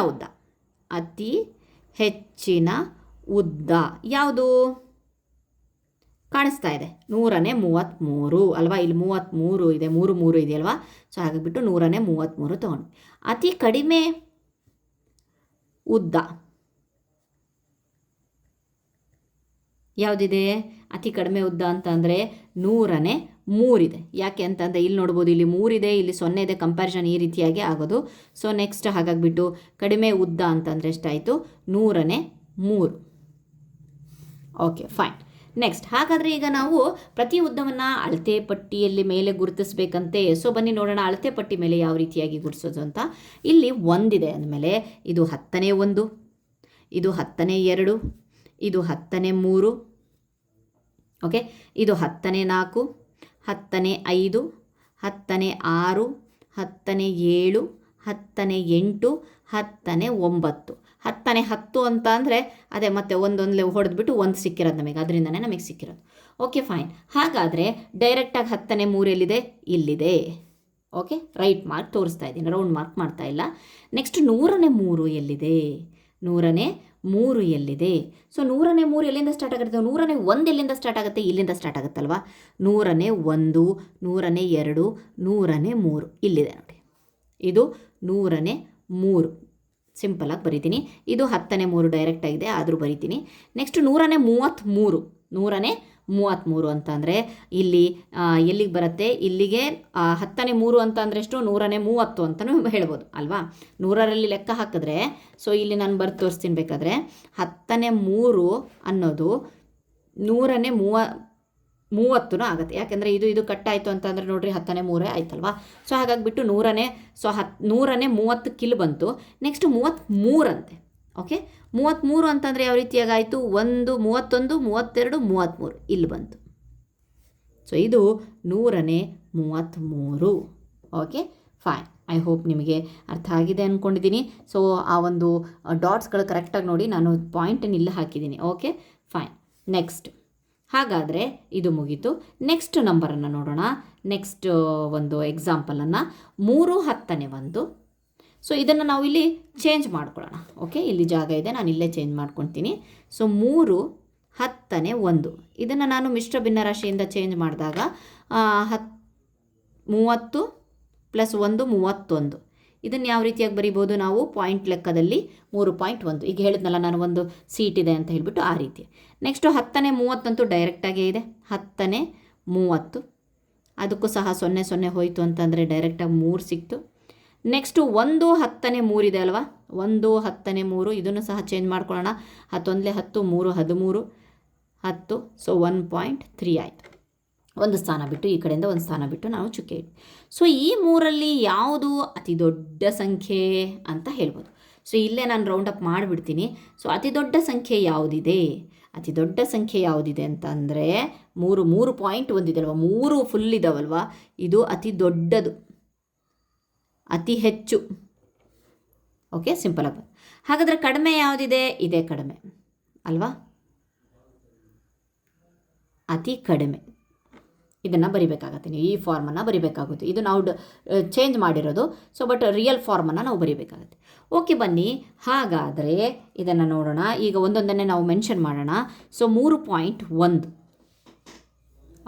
ಉದ್ದ ಯಾವುದು? ಕಾಣಿಸ್ತಾ ಇದೆ 133 ಅಲ್ವಾ. ಇಲ್ಲಿ 33 ಇದೆ, 3 ಇದೆಯಲ್ವಾ. ಸೊ ಹಾಗಾಗಿಬಿಟ್ಟು 133 ತೊಗೊಂಡು. ಅತಿ ಕಡಿಮೆ ಉದ್ದ ಯಾವುದಿದೆ? ಅತಿ ಕಡಿಮೆ ಉದ್ದ ಅಂತ ಅಂದರೆ 103 ಇದೆ. ಯಾಕೆ ಅಂತಂದರೆ ಇಲ್ಲಿ ನೋಡ್ಬೋದು, ಇಲ್ಲಿ 3 ಇದೆ, ಇಲ್ಲಿ 0 ಇದೆ, ಕಂಪ್ಯಾರಿಸನ್ ಈ ರೀತಿಯಾಗಿ ಆಗೋದು. ಸೊ ನೆಕ್ಸ್ಟ್ ಹಾಗಾಗಿಬಿಟ್ಟು ಕಡಿಮೆ ಉದ್ದ ಅಂತಂದರೆ ಎಷ್ಟಾಯಿತು? 103. Okay fine. ನೆಕ್ಸ್ಟ್ ಹಾಗಾದರೆ ಈಗ ನಾವು ಪ್ರತಿ ಉದ್ದವನ್ನು ಅಳತೆ ಪಟ್ಟಿಯಲ್ಲಿ ಮೇಲೆ ಗುರುತಿಸಬೇಕಂತೆ. ಸೊ ಬನ್ನಿ ನೋಡೋಣ ಅಳತೆ ಪಟ್ಟಿ ಮೇಲೆ ಯಾವ ರೀತಿಯಾಗಿ ಗುರುತಿಸೋದು ಅಂತ. ಇಲ್ಲಿ 1 ಇದೆ ಅಂದಮೇಲೆ ಇದು 10ನೇ 1, ಇದು 10ನೇ 2, ಇದು 10ನೇ 3, ಓಕೆ, ಇದು 10ನೇ 4, 10ನೇ 5, 10ನೇ 6, 10ನೇ 7, 10ನೇ 8, 10ನೇ 9. 10ನೇ 10 ಅಂತ ಅಂದರೆ ಅದೇ ಮತ್ತೆ ಒಂದೊಂದು ಹೊಡೆದ್ಬಿಟ್ಟು ಒಂದು ಸಿಕ್ಕಿರೋದು ನಮಗೆ, ಅದರಿಂದನೇ ನಮಗೆ ಸಿಕ್ಕಿರೋದು. Okay fine. ಹಾಗಾದರೆ ಡೈರೆಕ್ಟಾಗಿ 10ನೇ 3 ಎಲ್ಲಿದೆ? ಇಲ್ಲಿದೆ. ಓಕೆ, ರೈಟ್ ಮಾರ್ಕ್ ತೋರಿಸ್ತಾ ಇದ್ದೀನಿ, ರೌಂಡ್ ಮಾರ್ಕ್ ಮಾಡ್ತಾ ಇಲ್ಲ. ನೆಕ್ಸ್ಟ್ 100ನೇ 3 ಎಲ್ಲಿದೆ? 100ನೇ 3 ಎಲ್ಲಿದೆ? ಸೊ 100ನೇ 3 ಎಲ್ಲಿಂದ ಸ್ಟಾರ್ಟ್ ಆಗುತ್ತೆ? 100ನೇ 1 ಎಲ್ಲಿಂದ ಸ್ಟಾರ್ಟ್ ಆಗುತ್ತೆ? ಇಲ್ಲಿಂದ ಸ್ಟಾರ್ಟ್ ಆಗುತ್ತಲ್ವಾ. 100ನೇ 1, 100ನೇ 2, 100ನೇ 3 ಇಲ್ಲಿದೆ ನೋಡಿ. ಇದು 100ನೇ 3 ಸಿಂಪಲಾಗಿ ಬರಿತೀನಿ. ಇದು 10ನೇ 3 ಡೈರೆಕ್ಟ್ ಆಗಿದೆ, ಆದರೂ ಬರಿತೀನಿ. ನೆಕ್ಸ್ಟ್ 100ನೇ 33. 100ನೇ 33 ಅಂತ ಅಂದರೆ ಇಲ್ಲಿ ಎಲ್ಲಿಗೆ ಬರುತ್ತೆ? ಇಲ್ಲಿಗೆ 10ನೇ 3 ಅಂತ ಅಂದರೆ ಎಷ್ಟು? 100ನೇ 30 ಅಂತಲೂ ಹೇಳ್ಬೋದು ಅಲ್ವಾ. 100ರಲ್ಲಿ ಲೆಕ್ಕ ಹಾಕಿದ್ರೆ, ಸೊ ಇಲ್ಲಿ ನಾನು ಬರ್ದು ತೋರಿಸ್ತೀನಿ ಬೇಕಾದರೆ, 10ನೇ 3 ಅನ್ನೋದು 100ನೇ 30 ಆಗುತ್ತೆ. ಯಾಕೆಂದರೆ ಇದು ಕಟ್ಟಾಯಿತು ಅಂತಂದರೆ ನೋಡಿರಿ 10ನೇ 3 ಆಯ್ತಲ್ವಾ. ಸೊ ಹಾಗಾಗಿಬಿಟ್ಟು 100ನೇ 30 ಕಿಲ್ ಬಂತು. ನೆಕ್ಸ್ಟ್ 33 ಅಂತೆ. ಓಕೆ, 33 ಅಂತಂದರೆ ಯಾವ ರೀತಿಯಾಗಿ ಆಯಿತು? 1, 31, 32, 33 ಇಲ್ಲಿ ಬಂತು. ಸೊ ಇದು 100ನೇ 33. Okay fine. ಐ ಹೋಪ್ ನಿಮಗೆ ಅರ್ಥ ಆಗಿದೆ ಅಂದ್ಕೊಂಡಿದ್ದೀನಿ. ಸೊ ಆ ಒಂದು ಡಾಟ್ಸ್ಗಳು ಕರೆಕ್ಟಾಗಿ ನೋಡಿ, ನಾನು ಪಾಯಿಂಟನ್ನು ಇಲ್ಲಿ ಹಾಕಿದ್ದೀನಿ. Okay fine. ನೆಕ್ಸ್ಟ್ ಹಾಗಾದರೆ ಇದು ಮುಗೀತು. ನೆಕ್ಸ್ಟ್ ನಂಬರನ್ನು ನೋಡೋಣ. ನೆಕ್ಸ್ಟ್ ಒಂದು ಎಕ್ಸಾಂಪಲನ್ನು 3 10ನೇ 1. ಸೊ ಇದನ್ನು ನಾವು ಇಲ್ಲಿ ಚೇಂಜ್ ಮಾಡ್ಕೊಳ್ಳೋಣ. ಓಕೆ, ಇಲ್ಲಿ ಜಾಗ ಇದೆ, ನಾನು ಇಲ್ಲೇ ಚೇಂಜ್ ಮಾಡ್ಕೊತೀನಿ. ಸೊ 3 10ನೇ 1 ಇದನ್ನು ನಾನು ಮಿಶ್ರ ಭಿನ್ನರಾಶಿಯಿಂದ ಚೇಂಜ್ ಮಾಡಿದಾಗ 30 + 1 31. ಇದನ್ನು ಯಾವ ರೀತಿಯಾಗಿ ಬರಿಬೋದು ನಾವು? ಪಾಯಿಂಟ್ ಲೆಕ್ಕದಲ್ಲಿ 3.1. ಈಗ ಹೇಳಿದ್ನಲ್ಲ ನಾನು ಒಂದು ಸೀಟ್ ಇದೆ ಅಂತ ಹೇಳಿಬಿಟ್ಟು, ಆ ರೀತಿ. ನೆಕ್ಸ್ಟು 10ನೇ 30 ಅಂತೂ ಡೈರೆಕ್ಟಾಗೇ ಇದೆ. 10ನೇ 30 ಅದಕ್ಕೂ ಸಹ 0 0 ಹೋಯಿತು ಅಂತಂದರೆ ಡೈರೆಕ್ಟಾಗಿ 3 ಸಿಕ್ತು. ನೆಕ್ಸ್ಟು 1 10ನೇ 3 ಇದೆ ಅಲ್ವಾ. 1 10ನೇ 3 ಇದನ್ನು ಸಹ ಚೇಂಜ್ ಮಾಡ್ಕೊಳ್ಳೋಣ. 10 × 10 3 13 10. ಸೊ 1.3 ಆಯಿತು. ಒಂದು ಸ್ಥಾನ ಬಿಟ್ಟು ಈ ಕಡೆಯಿಂದ ಒಂದು ಸ್ಥಾನ ಬಿಟ್ಟು ನಾವು ಚುಕ್ಕೆ ಇಟ್ಟು. ಸೊ ಈ 3ರಲ್ಲಿ ಯಾವುದು ಅತಿ ದೊಡ್ಡ ಸಂಖ್ಯೆ ಅಂತ ಹೇಳ್ಬೋದು. ಸೊ ಇಲ್ಲೇ ನಾನು ರೌಂಡ್ ಅಪ್ ಮಾಡಿಬಿಡ್ತೀನಿ. ಸೊ ಅತಿ ದೊಡ್ಡ ಸಂಖ್ಯೆ ಯಾವುದಿದೆ? ಅತಿ ದೊಡ್ಡ ಸಂಖ್ಯೆ ಯಾವುದಿದೆ ಅಂತ ಅಂದರೆ 3.1 ಇದೆ ಅಲ್ವಾ. 3 ಫುಲ್ ಇದಾವಲ್ವಾ, ಇದು ಅತಿ ದೊಡ್ಡದು, ಅತಿ ಹೆಚ್ಚು. ಓಕೆ, ಸಿಂಪಲ್ ಆಗಿ. ಹಾಗಾದರೆ ಕಡಿಮೆ ಯಾವುದಿದೆ? ಇದೇ ಕಡಿಮೆ ಅಲ್ವಾ, ಅತಿ ಕಡಿಮೆ. ಇದನ್ನು ಬರಿಬೇಕಾಗತ್ತೆ, ನೀವು ಈ ಫಾರ್ಮನ್ನು ಬರಿಬೇಕಾಗುತ್ತೆ. ಇದು ನಾವು ಚೇಂಜ್ ಮಾಡಿರೋದು. ಸೊ ಬಟ್ ರಿಯಲ್ ಫಾರ್ಮನ್ನು ನಾವು ಬರಿಬೇಕಾಗತ್ತೆ. ಓಕೆ ಬನ್ನಿ ಹಾಗಾದರೆ ಇದನ್ನು ನೋಡೋಣ. ಈಗ ಒಂದೊಂದನ್ನೇ ನಾವು ಮೆನ್ಷನ್ ಮಾಡೋಣ. ಸೊ 3.1.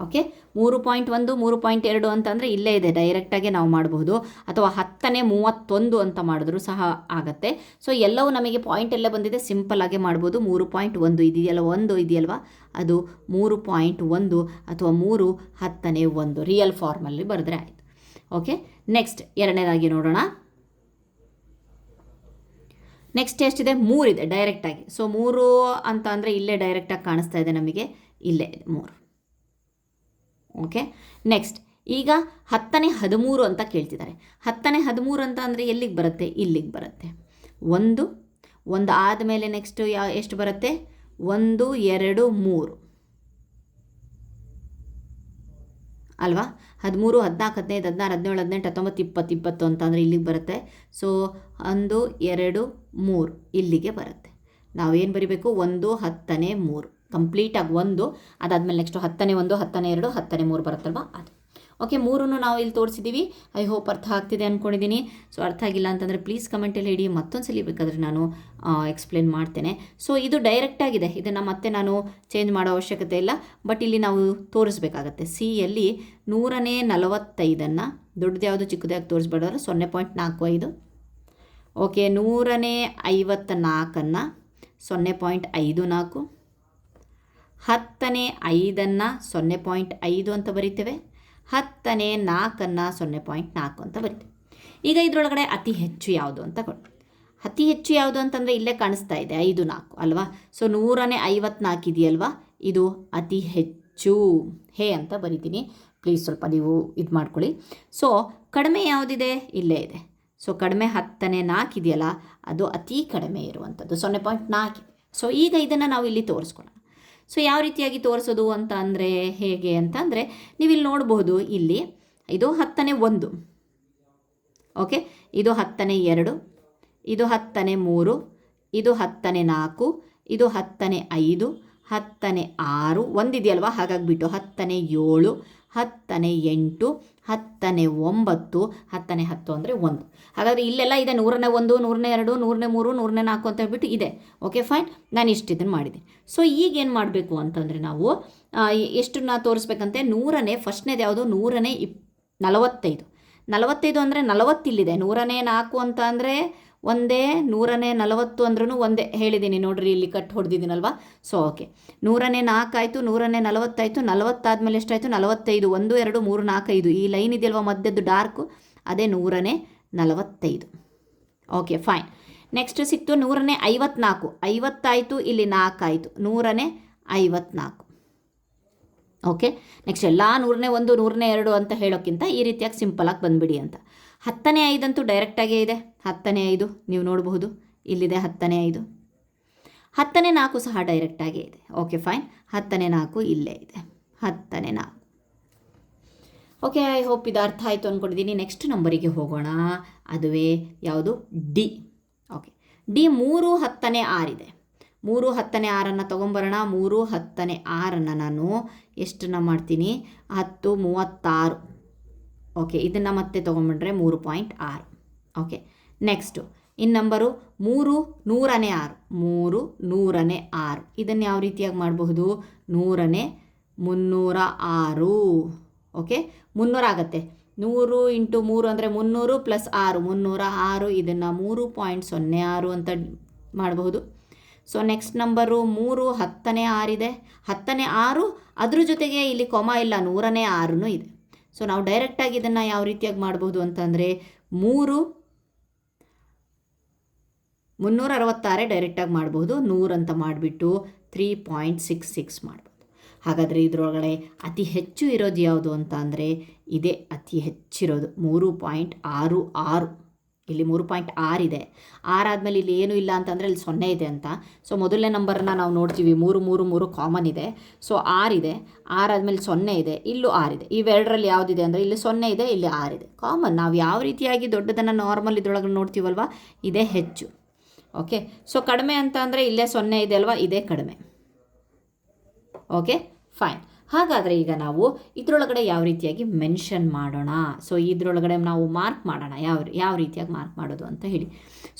ಓಕೆ, 3.1 3.2 ಅಂತಂದರೆ ಇಲ್ಲೇ ಇದೆ, ಡೈರೆಕ್ಟಾಗಿ ನಾವು ಮಾಡಬಹುದು. ಅಥವಾ 10ನೇ 31 ಅಂತ ಮಾಡಿದ್ರೂ ಸಹ ಆಗುತ್ತೆ. ಸೊ ಎಲ್ಲವೂ ನಮಗೆ ಪಾಯಿಂಟ್ ಎಲ್ಲ ಬಂದಿದೆ, ಸಿಂಪಲ್ಲಾಗೆ ಮಾಡ್ಬೋದು. 3.1 ಇದೆಯಲ್ಲ, 1 ಇದೆಯಲ್ವಾ, ಅದು 3.1 ಅಥವಾ 3 10ನೇ 1 ರಿಯಲ್ ಫಾರ್ಮಲ್ಲಿ ಬರೆದ್ರೆ ಆಯಿತು. ಓಕೆ, ನೆಕ್ಸ್ಟ್ ಎರಡನೇದಾಗಿ ನೋಡೋಣ. ನೆಕ್ಸ್ಟ್ ಎಷ್ಟಿದೆ? 3 ಇದೆ ಡೈರೆಕ್ಟಾಗಿ. ಸೊ 3 ಅಂತ ಅಂದರೆ ಇಲ್ಲೇ ಡೈರೆಕ್ಟಾಗಿ ಕಾಣಿಸ್ತಾ ಇದೆ ನಮಗೆ, ಇಲ್ಲೇ ಇದೆ 3. ಓಕೆ, ನೆಕ್ಸ್ಟ್ ಈಗ 10ನೇ 13 ಅಂತ ಕೇಳ್ತಿದ್ದಾರೆ. 10ನೇ 13 ಅಂತ ಅಂದರೆ ಎಲ್ಲಿಗೆ ಬರುತ್ತೆ? ಇಲ್ಲಿಗೆ ಬರುತ್ತೆ. 1 ಆದಮೇಲೆ ನೆಕ್ಸ್ಟು ಎಷ್ಟು ಬರುತ್ತೆ? 1 2 3 ಅಲ್ವಾ. 13 14 15 16 17 18 19 20 20 ಅಂತ ಅಂದರೆ ಇಲ್ಲಿಗೆ ಬರುತ್ತೆ. ಸೊ 1 2 3 ಇಲ್ಲಿಗೆ ಬರುತ್ತೆ. ನಾವೇನು ಬರಿಬೇಕು? 1 10ನೇ 3 ಕಂಪ್ಲೀಟಾಗಿ 1. ಅದಾದಮೇಲೆ ನೆಕ್ಸ್ಟು 10ನೇ 1 10ನೇ 2 10ನೇ 3 ಬರುತ್ತಲ್ವ ಅದು. ಓಕೆ, ಮೂರನ್ನು ನಾವು ಇಲ್ಲಿ ತೋರಿಸಿದ್ದೀವಿ. ಐ ಹೋಪ್ ಅರ್ಥ ಆಗ್ತಿದೆ ಅಂದ್ಕೊಂಡಿದ್ದೀನಿ. ಸೊ ಅರ್ಥ ಆಗಿಲ್ಲ ಅಂತಂದರೆ ಪ್ಲೀಸ್ ಕಮೆಂಟಲ್ಲಿ ಹೇಳಿ, ಮತ್ತೊಂದು ಸಲ ಬೇಕಾದರೆ ನಾನು ಎಕ್ಸ್ಪ್ಲೇನ್ ಮಾಡ್ತೇನೆ. ಸೊ ಇದು ಡೈರೆಕ್ಟಾಗಿದೆ, ಇದನ್ನು ಮತ್ತೆ ನಾನು ಚೇಂಜ್ ಮಾಡೋ ಅವಶ್ಯಕತೆ ಇಲ್ಲ. ಬಟ್ ಇಲ್ಲಿ ನಾವು ತೋರಿಸ್ಬೇಕಾಗತ್ತೆ. ಸಿಯಲ್ಲಿ 145 ದೊಡ್ಡದು ಯಾವುದು ಚಿಕ್ಕದಾಗಿ ತೋರಿಸ್ಬೇಡಾದ್ರೆ 0.45. ಓಕೆ, 154 0.54, 10ನೇ 5 0.5 ಅಂತ ಬರಿತೇವೆ, 10ನೇ 4 0.4 ಅಂತ ಬರಿತೇವೆ. ಈಗ ಇದರೊಳಗಡೆ ಅತಿ ಹೆಚ್ಚು ಯಾವುದು ಅಂತ ಕೊಟ್ಟು, ಅತಿ ಹೆಚ್ಚು ಯಾವುದು ಅಂತಂದರೆ ಇಲ್ಲೇ ಕಾಣಿಸ್ತಾ ಇದೆ 5 4 ಅಲ್ವಾ. ಸೊ 154 ಇದೆಯಲ್ವಾ, ಇದು ಅತಿ ಹೆಚ್ಚು ಹೇ ಅಂತ ಬರಿತೀನಿ. ಪ್ಲೀಸ್ ಸ್ವಲ್ಪ ನೀವು ಇದು ಮಾಡ್ಕೊಳ್ಳಿ. ಸೊ ಕಡಿಮೆ ಯಾವುದಿದೆ, ಇಲ್ಲೇ ಇದೆ. ಸೊ ಕಡಿಮೆ 10ನೇ 4 ಇದೆಯಲ್ಲ, ಅದು ಅತಿ ಕಡಿಮೆ ಇರುವಂಥದ್ದು 0.4. ಸೊ ಈಗ ಇದನ್ನು ನಾವು ಇಲ್ಲಿ ತೋರಿಸ್ಕೊಳ್ಳೋಣ. ಸೊ ಯಾವ ರೀತಿಯಾಗಿ ತೋರಿಸೋದು ಅಂತ ಅಂದರೆ ಹೇಗೆ ಅಂತ ಅಂದರೆ, ನೀವು ಇಲ್ಲಿ ನೋಡಬಹುದು, ಇಲ್ಲಿ ಇದು 10ನೇ 1, ಓಕೆ, ಇದು 10ನೇ 2, ಇದು 10ನೇ 3, ಇದು 10ನೇ 4, ಇದು 10ನೇ 5, 10ನೇ 6, ಒಂದಿದೆಯಲ್ವಾ, ಹಾಗಾಗಿಬಿಟ್ಟು 10ನೇ 7, 10ನೇ 8, 10ನೇ 9, 10ನೇ 10 ಅಂದರೆ 1. ಹಾಗಾದರೆ ಇಲ್ಲೆಲ್ಲ ಇದೆ 101, 102, 103, 104 ಅಂತ ಹೇಳ್ಬಿಟ್ಟು ಇದೆ. ಓಕೆ ಫೈನ್, ನಾನು ಇಷ್ಟಿದನ್ನು ಮಾಡಿದ್ದೀನಿ. ಸೊ ಈಗೇನು ಮಾಡಬೇಕು ಅಂತಂದರೆ ನಾವು ಎಷ್ಟನ್ನ ತೋರಿಸ್ಬೇಕಂತೆ, 100ನೇ ಫಸ್ಟ್ನೇದು ಯಾವುದು, 100ನೇ 45. 45 ಅಂದರೆ 40 ಇಲ್ಲಿದೆ. 100ನೇ 4 ಅಂತ ಅಂದರೆ ಒಂದೇ, 100ನೇ 40 ಅಂದ್ರೂ ಒಂದೇ ಹೇಳಿದ್ದೀನಿ ನೋಡ್ರಿ, ಇಲ್ಲಿ ಕಟ್ ಹೊಡೆದಿದ್ದೀನಲ್ವಾ. ಸೊ ಓಕೆ, 100ನೇ 4 ಆಯಿತು, 100ನೇ 40 ಆಯಿತು, 40 ಆದಮೇಲೆ ಎಷ್ಟಾಯಿತು, 45, 1 2 3 4 5, ಈ ಲೈನ್ ಇದೆಯಲ್ವ ಮಧ್ಯದ್ದು ಡಾರ್ಕು, ಅದೇ 100ನೇ 45. Okay fine. ನೆಕ್ಸ್ಟ್ ಸಿಕ್ತು 100ನೇ 54, 50 ಆಯಿತು, ಇಲ್ಲಿ 4 ಆಯಿತು, 100ನೇ 54. ಓಕೆ, ನೆಕ್ಸ್ಟ್ ಎಲ್ಲ 100ನೇ 1, 100ನೇ 2 ಅಂತ ಹೇಳೋಕ್ಕಿಂತ ಈ ರೀತಿಯಾಗಿ ಸಿಂಪಲಾಗಿ ಬಂದುಬಿಡಿ ಅಂತ. 10ನೇ 5 ಅಂತೂ ಡೈರೆಕ್ಟಾಗೇ ಇದೆ. 10ನೇ 5 ನೀವು ನೋಡಬಹುದು, ಇಲ್ಲಿದೆ 10ನೇ 5. 10ನೇ 4 ಸಹ ಡೈರೆಕ್ಟಾಗೇ ಇದೆ. ಓಕೆ ಫೈನ್, 10ನೇ 4 ಇಲ್ಲೇ ಇದೆ, 10ನೇ 4. ಓಕೆ, ಐ ಹೋಪ್ ಇದು ಅರ್ಥ ಆಯಿತು ಅಂದ್ಕೊಂಡಿದ್ದೀನಿ. ನೆಕ್ಸ್ಟ್ ನಂಬರಿಗೆ ಹೋಗೋಣ, ಅದುವೇ ಯಾವುದು, ಡಿ. ಓಕೆ, ಡಿ 3 10ನೇ 6 ಇದೆ. 3 10ನೇ 6 ತೊಗೊಂಬರೋಣ. 3 10ನೇ 6 ನಾನು ಎಷ್ಟನ್ನು ಮಾಡ್ತೀನಿ, 10 36. ಓಕೆ, ಇದನ್ನು ಮತ್ತೆ ತೊಗೊಂಡ್ಬಿಟ್ರೆ 3.6. ಓಕೆ, ನೆಕ್ಸ್ಟು ಇನ್ನು ನಂಬರು 3 100ನೇ 6, 3 100ನೇ 6. ಇದನ್ನು ಯಾವ ರೀತಿಯಾಗಿ ಮಾಡಬಹುದು, 100ನೇ 306. ಓಕೆ, 300 ಆಗುತ್ತೆ. 100 × 3 ಅಂದರೆ 300 + 6, 306. ಇದನ್ನು 3.06 ಅಂತ ಮಾಡಬಹುದು. ಸೊ ನೆಕ್ಸ್ಟ್ ನಂಬರು 3 10ನೇ 6 ಇದೆ. 10ನೇ 6 ಅದ್ರ ಜೊತೆಗೆ ಇಲ್ಲಿ ಕೊಮ ಇಲ್ಲ, 100ನೇ 6 ಇದೆ. ಸೊ ನಾವು ಡೈರೆಕ್ಟಾಗಿ ಇದನ್ನು ಯಾವ ರೀತಿಯಾಗಿ ಮಾಡ್ಬೋದು ಅಂತಂದರೆ 366 ಡೈರೆಕ್ಟಾಗಿ ಮಾಡ್ಬೋದು. 100 ಅಂತ ಮಾಡಿಬಿಟ್ಟು 3.66 ಮಾಡ್ಬೋದು. ಹಾಗಾದರೆ ಇದರೊಳಗಡೆ ಅತಿ ಹೆಚ್ಚು ಇರೋದು ಯಾವುದು ಅಂತ ಅಂದರೆ ಇದೇ ಅತಿ ಹೆಚ್ಚಿರೋದು 3.66. ಇಲ್ಲಿ 3.6 ಇದೆ. 6 ಆದಮೇಲೆ ಇಲ್ಲಿ ಏನೂ ಇಲ್ಲ ಅಂತಂದರೆ ಇಲ್ಲಿ 0 ಇದೆ ಅಂತ. ಸೊ ಮೊದಲನೇ ನಂಬರನ್ನ ನಾವು ನೋಡ್ತೀವಿ, 3 3 3 ಕಾಮನ್ ಇದೆ. ಸೊ 6 ಇದೆ, 6 ಆದಮೇಲೆ 0 ಇದೆ, ಇಲ್ಲೂ 6 ಇದೆ. ಇವೆರಡರಲ್ಲಿ ಯಾವುದಿದೆ ಅಂದರೆ ಇಲ್ಲಿ 0 ಇದೆ, ಇಲ್ಲಿ 6 ಇದೆ. ಕಾಮನ್ ನಾವು ಯಾವ ರೀತಿಯಾಗಿ ದೊಡ್ಡದನ್ನು ನಾರ್ಮಲ್ ಇದ್ರೊಳಗೆ ನೋಡ್ತೀವಲ್ವ, ಇದೇ ಹೆಚ್ಚು. ಓಕೆ, ಸೊ ಕಡಿಮೆ ಅಂತ ಅಂದರೆ ಇಲ್ಲೇ 0 ಇದೆ ಅಲ್ವಾ, ಇದೇ ಕಡಿಮೆ. Okay fine. ಹಾಗಾದರೆ ಈಗ ನಾವು ಇದರೊಳಗಡೆ ಯಾವ ರೀತಿಯಾಗಿ ಮೆನ್ಷನ್ ಮಾಡೋಣ. ಸೊ ಇದರೊಳಗಡೆ ನಾವು ಮಾರ್ಕ್ ಮಾಡೋಣ, ಯಾವ ರೀತಿಯಾಗಿ ಮಾರ್ಕ್ ಮಾಡೋದು ಅಂತ ಹೇಳಿ.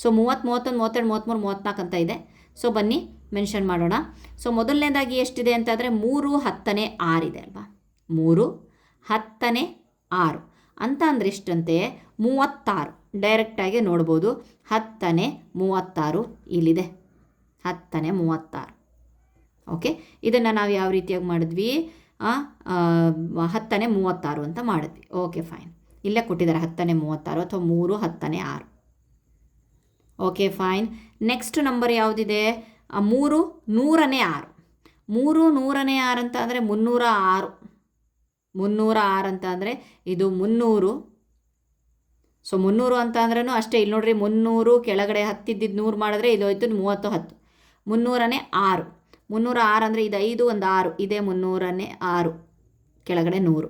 ಸೊ 30 31 32 33 34 ಅಂತ ಇದೆ. ಸೊ ಬನ್ನಿ ಮೆನ್ಷನ್ ಮಾಡೋಣ. ಸೊ ಮೊದಲನೇದಾಗಿ ಎಷ್ಟಿದೆ ಅಂತಂದರೆ 3 10ನೇ 6 ಇದೆ ಅಲ್ವಾ. 3 10ನೇ 6 ಅಂತ ಅಂದರೆ ಎಷ್ಟಂತೆ, 36. ಡೈರೆಕ್ಟಾಗಿ ನೋಡ್ಬೋದು, 10ನೇ 36 ಇಲ್ಲಿದೆ, 10ನೇ 36. ಓಕೆ, ಇದನ್ನು ನಾವು ಯಾವ ರೀತಿಯಾಗಿ ಮಾಡಿದ್ವಿ, 10ನೇ 36 ಅಂತ ಮಾಡಿದ್ವಿ. ಓಕೆ ಫೈನ್, ಇಲ್ಲೇ ಕೊಟ್ಟಿದ್ದಾರೆ 10ನೇ 36 ಅಥವಾ 3 10ನೇ 6. Okay fine. ನೆಕ್ಸ್ಟ್ ನಂಬರ್ ಯಾವುದಿದೆ, 3 100ನೇ 6. 3 100ನೇ 6 ಅಂತ ಅಂದರೆ 306. 306 ಅಂತ ಅಂದರೆ ಇದು 300. ಸೊ 300 ಅಂತ ಅಂದ್ರೂ ಅಷ್ಟೇ. ಇಲ್ಲಿ ನೋಡ್ರಿ, 300 ಕೆಳಗಡೆ 10 ಇದ್ದಿದ್ದು 100 ಮಾಡಿದ್ರೆ ಇದು ಹೋಯ್ತು 30 10. 300ನೇ 6. 306 ಅಂದರೆ ಇದು 5 ಒಂದು 6, ಇದೇ 300ನೇ 6, ಕೆಳಗಡೆ 100.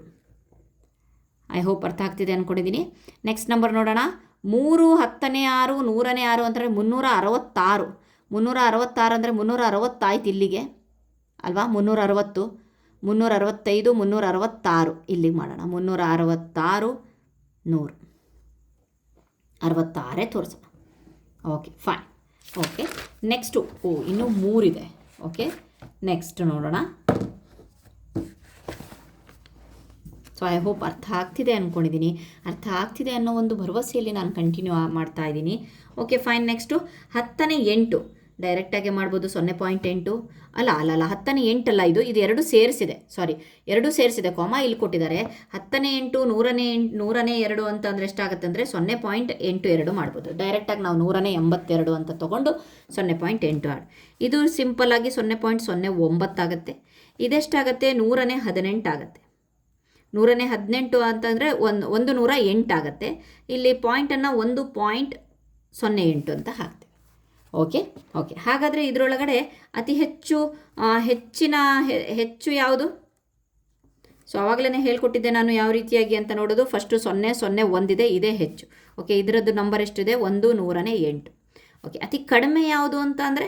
ಐ ಹೋಪ್ ಅರ್ಥ ಆಗ್ತಿದೆ ಅಂದ್ಕೊಂಡಿದ್ದೀನಿ. ನೆಕ್ಸ್ಟ್ ನಂಬರ್ ನೋಡೋಣ. 3 10ನೇ 6 100ನೇ 6 ಅಂತಂದರೆ 366. 366 ಅಂದರೆ 360 ಆಯ್ತು ಇಲ್ಲಿಗೆ ಅಲ್ವಾ, 360. 365 366 ಇಲ್ಲಿಗೆ ಮಾಡೋಣ. 366 100 66 ತೋರಿಸೋಣ. Okay fine. ಓಕೆ ನೆಕ್ಸ್ಟು ಇನ್ನೂ 3 ಇದೆ. ಓಕೆ ನೆಕ್ಸ್ಟ್ ನೋಡೋಣ. ಸೊ ಐ ಹೋಪ್ ಅರ್ಥ ಆಗ್ತಿದೆ ಅಂದ್ಕೊಂಡಿದ್ದೀನಿ. ಅರ್ಥ ಆಗ್ತಿದೆ ಅನ್ನೋ ಒಂದು ಭರವಸೆಯಲ್ಲಿ ನಾನು ಕಂಟಿನ್ಯೂ ಮಾಡ್ತಾ ಇದ್ದೀನಿ. Okay fine. ನೆಕ್ಸ್ಟು 10ನೇ 8 ಡೈರೆಕ್ಟಾಗೆ ಮಾಡ್ಬೋದು. 0.8 ಅಲ್ಲ 10ನೇ 8 ಅಲ್ಲ, ಇದು ಎರಡು ಸೇರಿಸಿದೆ. ಸಾರಿ, ಎರಡು ಸೇರಿಸಿದೆ, ಇಲ್ಲಿ ಕೊಟ್ಟಿದ್ದಾರೆ. 10ನೇ 8 100ನೇ 2 ಅಂತಂದರೆ ಎಷ್ಟಾಗುತ್ತೆ ಅಂದರೆ 0.82 ಮಾಡ್ಬೋದು. ಡೈರೆಕ್ಟಾಗಿ ನಾವು 182 ಅಂತ ತೊಗೊಂಡು 0.8 ಆಡ್. ಇದು ಸಿಂಪಲ್ಲಾಗಿ 0.09 ಆಗುತ್ತೆ. ಇದೆಷ್ಟಾಗುತ್ತೆ? 118 ಆಗುತ್ತೆ. 118 ಅಂತಂದರೆ 108 ಆಗುತ್ತೆ. ಇಲ್ಲಿ ಪಾಯಿಂಟನ್ನು 1.08 ಅಂತ ಹಾಕ್ತೀವಿ. ಓಕೆ ಹಾಗಾದರೆ ಇದರೊಳಗಡೆ ಅತಿ ಹೆಚ್ಚು ಯಾವುದು? ಸೊ ಆವಾಗಲೇ ಹೇಳ್ಕೊಟ್ಟಿದ್ದೆ ನಾನು ಯಾವ ರೀತಿಯಾಗಿ ಅಂತ ನೋಡೋದು. ಫಸ್ಟು 001 ಇದೆ, ಇದೇ ಹೆಚ್ಚು. ಓಕೆ, ಇದರದ್ದು ನಂಬರ್ ಎಷ್ಟಿದೆ? 108. ಓಕೆ, ಅತಿ ಕಡಿಮೆ ಯಾವುದು ಅಂತ ಅಂದರೆ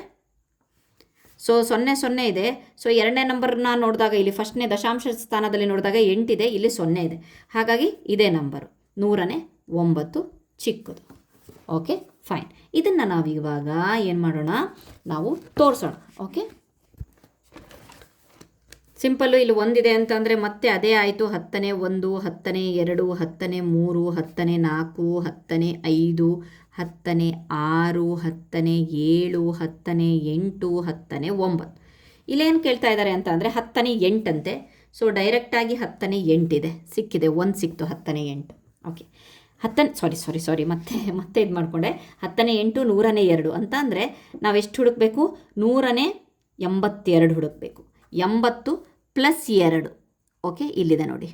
ಸೊ 00 ಇದೆ. ಸೊ ಎರಡನೇ ನಂಬರ್ನ ನೋಡಿದಾಗ ಇಲ್ಲಿ ಫಸ್ಟ್ನೇ ದಶಾಂಶ ಸ್ಥಾನದಲ್ಲಿ ನೋಡಿದಾಗ 8 ಇದೆ, ಇಲ್ಲಿ 0 ಇದೆ. ಹಾಗಾಗಿ ಇದೇ ನಂಬರು 109 ಚಿಕ್ಕದು. Okay fine. ಇದನ್ನು ನಾವಿವಾಗ ಏನು ಮಾಡೋಣ? ನಾವು ತೋರಿಸೋಣ. Okay, simple. ಇಲ್ಲಿ 1 ಇದೆ ಅಂತಂದರೆ ಮತ್ತೆ ಅದೇ ಆಯಿತು. 10ನೇ 1, 10ನೇ 2, 10ನೇ 3, 10ನೇ 4, 10ನೇ 5, 10ನೇ 6, 10ನೇ 7, 10ನೇ 8, 10ನೇ 9. ಇಲ್ಲೇನು ಕೇಳ್ತಾ ಇದ್ದಾರೆ ಅಂತ ಅಂದರೆ 10ನೇ 8 ಅಂತೆ. ಸೊ ಡೈರೆಕ್ಟಾಗಿ 10ನೇ 8 ಇದೆ, ಸಿಕ್ಕಿದೆ. 1 ಸಿಕ್ತು. 10ನೇ 8. ಓಕೆ, ಸಾರಿ ಮತ್ತೆ ಇದು ಮಾಡಿಕೊಂಡೆ. 10ನೇ 8 100ನೇ 2 ಅಂತ ಅಂದರೆ ನಾವೆಷ್ಟು ಹುಡುಕಬೇಕು? 182 ಹುಡುಕಬೇಕು. 80 + 2. ಓಕೆ, ಇಲ್ಲಿದೆ ನೋಡಿ.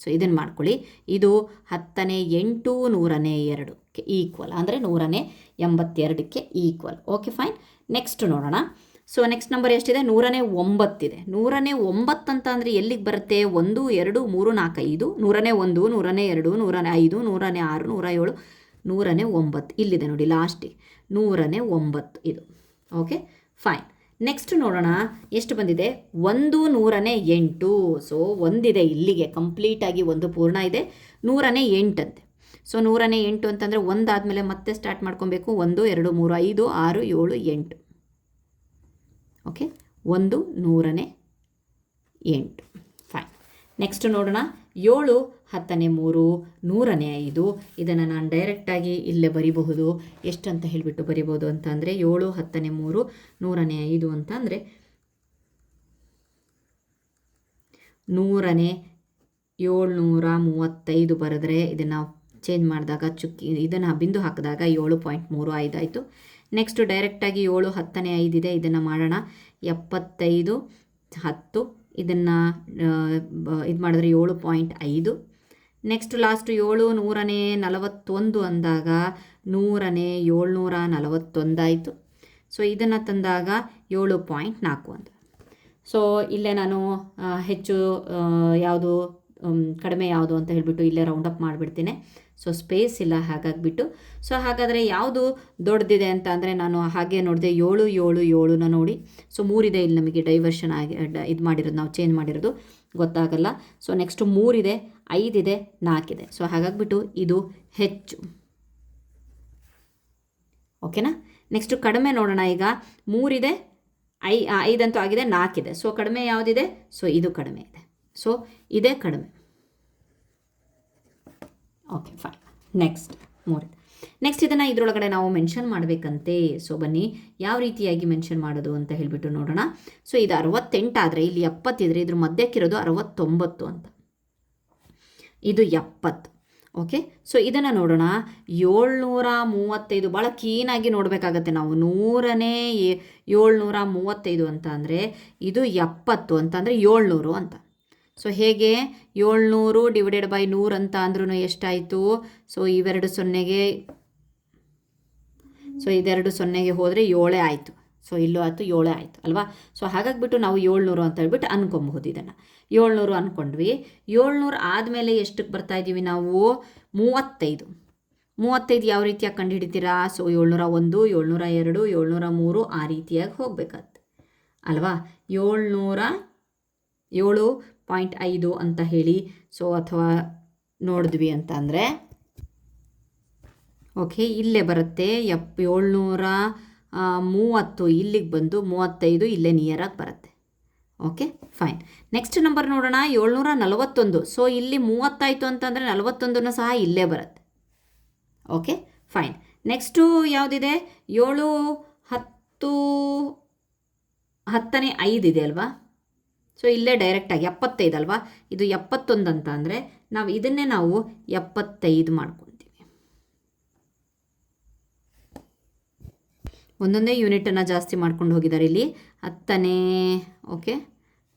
ಸೊ ಇದನ್ನು ಮಾಡ್ಕೊಳ್ಳಿ. ಇದು 10ನೇ 8 100ನೇ 2ಕ್ಕೆ ಈಕ್ವಲ್, ಅಂದರೆ 182ಕ್ಕೆ ಈಕ್ವಲ್. Okay fine. ನೆಕ್ಸ್ಟ್ ನೋಡೋಣ. ಸೊ ನೆಕ್ಸ್ಟ್ ನಂಬರ್ ಎಷ್ಟಿದೆ? 109 ಇದೆ. 109 ಅಂತ ಅಂದರೆ ಎಲ್ಲಿಗೆ ಬರುತ್ತೆ? 1 2 3 4 5. 101 102 105 106 107 109 ಇಲ್ಲಿದೆ ನೋಡಿ ಲಾಸ್ಟಿಗೆ. 109 ಇದು. Okay fine. ನೆಕ್ಸ್ಟ್ ನೋಡೋಣ ಎಷ್ಟು ಬಂದಿದೆ? 1 100ನೇ 8. ಸೊ ಒಂದಿದೆ ಇಲ್ಲಿಗೆ, ಕಂಪ್ಲೀಟಾಗಿ ಒಂದು ಪೂರ್ಣ ಇದೆ. 100ನೇ 8 ಅಂತೆ. ಸೊ 100ನೇ 8 ಅಂತಂದರೆ ಒಂದಾದಮೇಲೆ ಮತ್ತೆ ಸ್ಟಾರ್ಟ್ ಮಾಡ್ಕೊಬೇಕು. 1 2 3 5 6 7 8. ಓಕೆ, 1 100ನೇ 8. ಫೈನ್. ನೆಕ್ಸ್ಟ್ ನೋಡೋಣ. 7 10ನೇ 3 100ನೇ 5. ಇದನ್ನು ನಾನು ಡೈರೆಕ್ಟಾಗಿ ಇಲ್ಲೇ ಬರಿಬಹುದು. ಎಷ್ಟು ಅಂತ ಹೇಳಿಬಿಟ್ಟು ಬರಿಬೋದು ಅಂತ ಅಂದರೆ 7 10ನೇ 3 100ನೇ 5 ಅಂತ ಅಂದರೆ 100ನೇ 735 ಬರೆದ್ರೆ ಇದನ್ನು ಚೇಂಜ್ ಮಾಡಿದಾಗ ಇದನ್ನು ಬಿಂದು ಹಾಕಿದಾಗ 7.35 ಆಯಿತು. ನೆಕ್ಸ್ಟು ಡೈರೆಕ್ಟಾಗಿ 7 10ನೇ 5 ಇದೆ, ಇದನ್ನು ಮಾಡೋಣ. 75 10 ಇದನ್ನು ಇದು ಮಾಡಿದ್ರೆ 7.5. ನೆಕ್ಸ್ಟ್ ಲಾಸ್ಟು 7 100ನೇ 41 ಅಂದಾಗ 100ನೇ 741 ಆಯಿತು. ಸೊ ಇದನ್ನು ತಂದಾಗ 7.4 ಅಂತ. ಸೊ ಇಲ್ಲೇ ನಾನು ಹೆಚ್ಚು ಯಾವುದು ಕಡಿಮೆ ಯಾವುದು ಅಂತ ಹೇಳಿಬಿಟ್ಟು ಇಲ್ಲೇ ರೌಂಡ್ ಅಪ್ ಮಾಡಿಬಿಡ್ತೀನಿ. ಸೊ ಸ್ಪೇಸ್ ಇಲ್ಲ ಹಾಗಾಗಿಬಿಟ್ಟು. ಸೊ ಹಾಗಾದರೆ ಯಾವುದು ದೊಡ್ಡದಿದೆ ಅಂತ ಅಂದರೆ ನಾನು ಹಾಗೆ ನೋಡಿದೆ. 7 7 7ನ ನೋಡಿ. ಸೊ 3 ಇದೆ ಇಲ್ಲಿ, ನಮಗೆ ಡೈವರ್ಷನ್ ಆಗಿ ಇದು ಮಾಡಿರೋದು, ನಾವು ಚೇಂಜ್ ಮಾಡಿರೋದು ಗೊತ್ತಾಗಲ್ಲ. ಸೊ ನೆಕ್ಸ್ಟು 3 ಇದೆ, 5 ಇದೆ, 4 ಇದೆ. ಸೊ ಹಾಗಾಗಿಬಿಟ್ಟು ಇದು ಹೆಚ್ಚು. ಓಕೆನಾ? ನೆಕ್ಸ್ಟು ಕಡಿಮೆ ನೋಡೋಣ. ಈಗ 3 ಇದೆ, 5 ಅಂತೂ ಆಗಿದೆ, 4 ಇದೆ. ಸೊ ಕಡಿಮೆ ಯಾವುದಿದೆ? ಸೊ ಇದು ಕಡಿಮೆ ಇದೆ. ಸೊ ಇದೇ ಕಡಿಮೆ. Okay fine. ನೆಕ್ಸ್ಟ್ 3 ಇದೆ. ನೆಕ್ಸ್ಟ್ ಇದನ್ನು ಇದರೊಳಗಡೆ ನಾವು ಮೆನ್ಷನ್ ಮಾಡಬೇಕಂತೆ. ಸೊ ಬನ್ನಿ ಯಾವ ರೀತಿಯಾಗಿ ಮೆನ್ಷನ್ ಮಾಡೋದು ಅಂತ ಹೇಳಿಬಿಟ್ಟು ನೋಡೋಣ. ಸೊ ಇದು 68 ಆದರೆ ಇಲ್ಲಿ 70 ಇದ್ದರೆ ಇದ್ರ ಮಧ್ಯಕ್ಕಿರೋದು 69 ಅಂತ. ಇದು 70. ಓಕೆ, ಸೊ ಇದನ್ನು ನೋಡೋಣ. 735 ಭಾಳ ಕ್ಲೀನಾಗಿ ನೋಡಬೇಕಾಗತ್ತೆ ನಾವು. 100ನೇ 735 ಅಂತ ಅಂದರೆ ಇದು 70 ಅಂತ ಅಂದರೆ 700 ಅಂತ. ಸೊ ಹೇಗೆ 700 ಡಿವೈಡೆಡ್ ಬೈ 100 ಅಂತ ಅಂದ್ರೂ ಎಷ್ಟಾಯಿತು? ಸೊ ಇವೆರಡು ಸೊನ್ನೆಗೆ, ಸೊ ಇದೆರಡು ಸೊನ್ನೆಗೆ ಹೋದರೆ 7 ಆಯಿತು. ಸೊ ಇಲ್ಲೂ ಆಯಿತು, 7 ಆಯಿತು ಅಲ್ವಾ? ಸೊ ಹಾಗಾಗಿಬಿಟ್ಟು ನಾವು 700 ಅಂತ ಹೇಳ್ಬಿಟ್ಟು ಅನ್ಕೊಬಹುದು. ಇದನ್ನು 700 ಅಂದ್ಕೊಂಡ್ವಿ. 700 ಆದಮೇಲೆ ಎಷ್ಟಕ್ಕೆ ಬರ್ತಾಯಿದ್ದೀವಿ ನಾವು? 35 ಯಾವ ರೀತಿಯಾಗಿ ಕಂಡು ಹಿಡಿತೀರಾ? ಸೊ 701 702 703 ಆ ರೀತಿಯಾಗಿ ಹೋಗಬೇಕಾಗತ್ತೆ ಅಲ್ವಾ? 702 7.5 ಅಂತ ಹೇಳಿ ಸೊ ಅಥವಾ ನೋಡಿದ್ವಿ ಅಂತ ಅಂದರೆ ಓಕೆ ಇಲ್ಲೇ ಬರುತ್ತೆ 730 ಇಲ್ಲಿಗೆ ಬಂದು 35 ಇಲ್ಲೇ ನಿಯರಾಗಿ ಬರುತ್ತೆ. Okay fine. ನೆಕ್ಸ್ಟ್ ನಂಬರ್ ನೋಡೋಣ 741. ಸೊ ಇಲ್ಲಿ 30 ಆಯಿತು ಅಂತಂದರೆ 41 ಸಹ ಇಲ್ಲೇ ಬರುತ್ತೆ. Okay fine. ನೆಕ್ಸ್ಟು ಯಾವುದಿದೆ 7 10 10ನೇ 5 ಇದೆ ಅಲ್ವಾ. ಸೊ ಇಲ್ಲೇ ಡೈರೆಕ್ಟಾಗಿ 75 ಅಲ್ವಾ. ಇದು 71 ಅಂತ ಅಂದರೆ ನಾವು ಇದನ್ನೇ ನಾವು 75 ಮಾಡ್ಕೊತೀವಿ. ಒಂದೊಂದೇ ಯೂನಿಟನ್ನು ಜಾಸ್ತಿ ಮಾಡ್ಕೊಂಡು ಹೋಗಿದ್ದಾರೆ ಇಲ್ಲಿ 10ನೇ. ಓಕೆ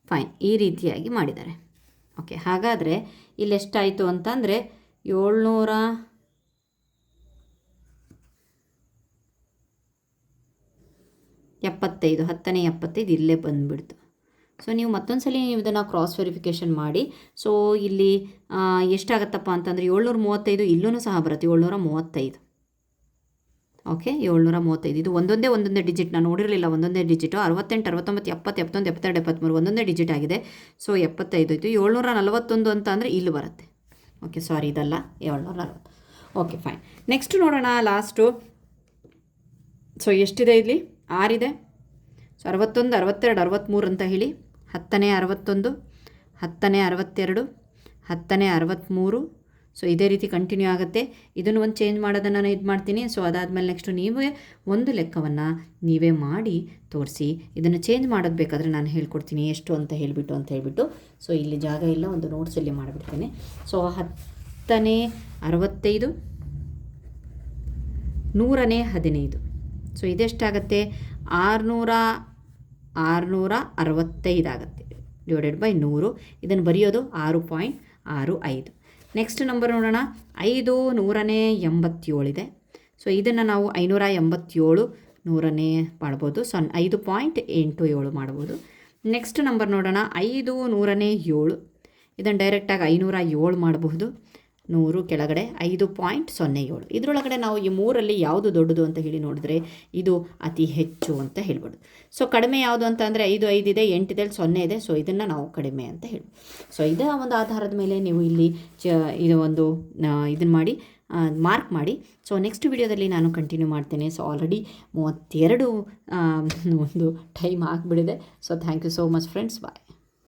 ಫೈನ್, ಈ ರೀತಿಯಾಗಿ ಮಾಡಿದ್ದಾರೆ. ಓಕೆ ಹಾಗಾದರೆ ಇಲ್ಲಿ ಎಷ್ಟಾಯಿತು ಅಂತಂದರೆ 775 10ನೇ 75 ಇಲ್ಲೇ ಬಂದುಬಿಡ್ತು. ಸೊ ನೀವು ಮತ್ತೊಂದು ಸಲ ನೀವು ಇದನ್ನು ಕ್ರಾಸ್ ವೆರಿಫಿಕೇಷನ್ ಮಾಡಿ. ಸೊ ಇಲ್ಲಿ ಎಷ್ಟಾಗತ್ತಪ್ಪ ಅಂತಂದರೆ 735 ಇಲ್ಲೂ ಸಹ ಬರುತ್ತೆ 735. ಓಕೆ 735 ಇದು ಒಂದೊಂದೇ ಡಿಜಿಟ್ ನಾನು ನೋಡಿರಲಿಲ್ಲ. ಒಂದೊಂದೇ ಡಿಜಿಟು 68 69 70 71 72 73 ಒಂದೊಂದೇ ಡಿಜಿಟ್ ಆಗಿದೆ. ಸೊ 75 ಆಯಿತು. 741 ಅಂತ ಅಂದರೆ ಇಲ್ಲಿ ಬರುತ್ತೆ. ಓಕೆ ಸಾರಿ ಇದಲ್ಲ 740. Okay fine. ನೆಕ್ಸ್ಟ್ ನೋಡೋಣ ಲಾಸ್ಟು. ಸೊ ಎಷ್ಟಿದೆ ಇಲ್ಲಿ 6 ಇದೆ. ಸೊ 61 62 63 ಅಂತ ಹೇಳಿ 10ನೇ 61 10ನೇ 62 10ನೇ 63. ಸೊ ಇದೇ ರೀತಿ ಕಂಟಿನ್ಯೂ ಆಗುತ್ತೆ. ಇದನ್ನು ಒಂದು ಚೇಂಜ್ ಮಾಡೋದನ್ನು ನಾನು ಇದು ಮಾಡ್ತೀನಿ. ಸೊ ಅದಾದಮೇಲೆ ನೆಕ್ಸ್ಟು ನೀವೇ ಒಂದು ಲೆಕ್ಕವನ್ನು ನೀವೇ ಮಾಡಿ ತೋರಿಸಿ. ಇದನ್ನು ಚೇಂಜ್ ಮಾಡೋದು ಬೇಕಾದರೆ ನಾನು ಹೇಳ್ಕೊಡ್ತೀನಿ ಎಷ್ಟು ಅಂತ ಹೇಳಿಬಿಟ್ಟು. ಸೊ ಇಲ್ಲಿ ಜಾಗ ಇಲ್ಲ, ಒಂದು ನೋಟ್ಸಲ್ಲಿ ಮಾಡಿಬಿಡ್ತೀನಿ. ಸೊ 10ನೇ 65 100ನೇ 15. ಸೊ ಇದೆಷ್ಟಾಗುತ್ತೆ 665 ಆಗುತ್ತೆ /100. ಇದನ್ನು ಬರೆಯೋದು 6.65. ನೆಕ್ಸ್ಟ್ ನಂಬರ್ ನೋಡೋಣ 5 187 ಇದೆ. ಸೊ ಇದನ್ನು ನಾವು 587 100ನೇ ಮಾಡ್ಬೋದು. ಸೊ 5.87 ಮಾಡ್ಬೋದು. ನೆಕ್ಸ್ಟ್ ನಂಬರ್ ನೋಡೋಣ 5 107. ಇದನ್ನು ಡೈರೆಕ್ಟಾಗಿ 507 ಮಾಡಬಹುದು. 100 ಕೆಳಗಡೆ 5.07. ಇದರೊಳಗಡೆ ನಾವು ಈ 3ರಲ್ಲಿ ಯಾವುದು ದೊಡ್ಡದು ಅಂತ ಹೇಳಿ ನೋಡಿದ್ರೆ ಇದು ಅತಿ ಹೆಚ್ಚು ಅಂತ ಹೇಳ್ಬೋದು. ಸೊ ಕಡಿಮೆ ಯಾವುದು ಅಂತ ಅಂದರೆ 5 ಇದೆ, 8 ಇದೆ, 0 ಇದೆ. ಸೊ ಇದನ್ನು ನಾವು ಕಡಿಮೆ ಅಂತ ಹೇಳ್ಬೋದು. ಸೊ ಇದರ ಒಂದು ಆಧಾರದ ಮೇಲೆ ನೀವು ಇಲ್ಲಿ ಇದು ಒಂದು ಇದನ್ನು ಮಾಡಿ ಮಾರ್ಕ್ ಮಾಡಿ. ಸೊ ನೆಕ್ಸ್ಟ್ ವಿಡಿಯೋದಲ್ಲಿ ನಾನು ಕಂಟಿನ್ಯೂ ಮಾಡ್ತೇನೆ. ಸೊ ಆಲ್ರೆಡಿ 32 ಒಂದು ಟೈಮ್ ಆಗಿಬಿಡಿದೆ. So thank you so much friends. Bye.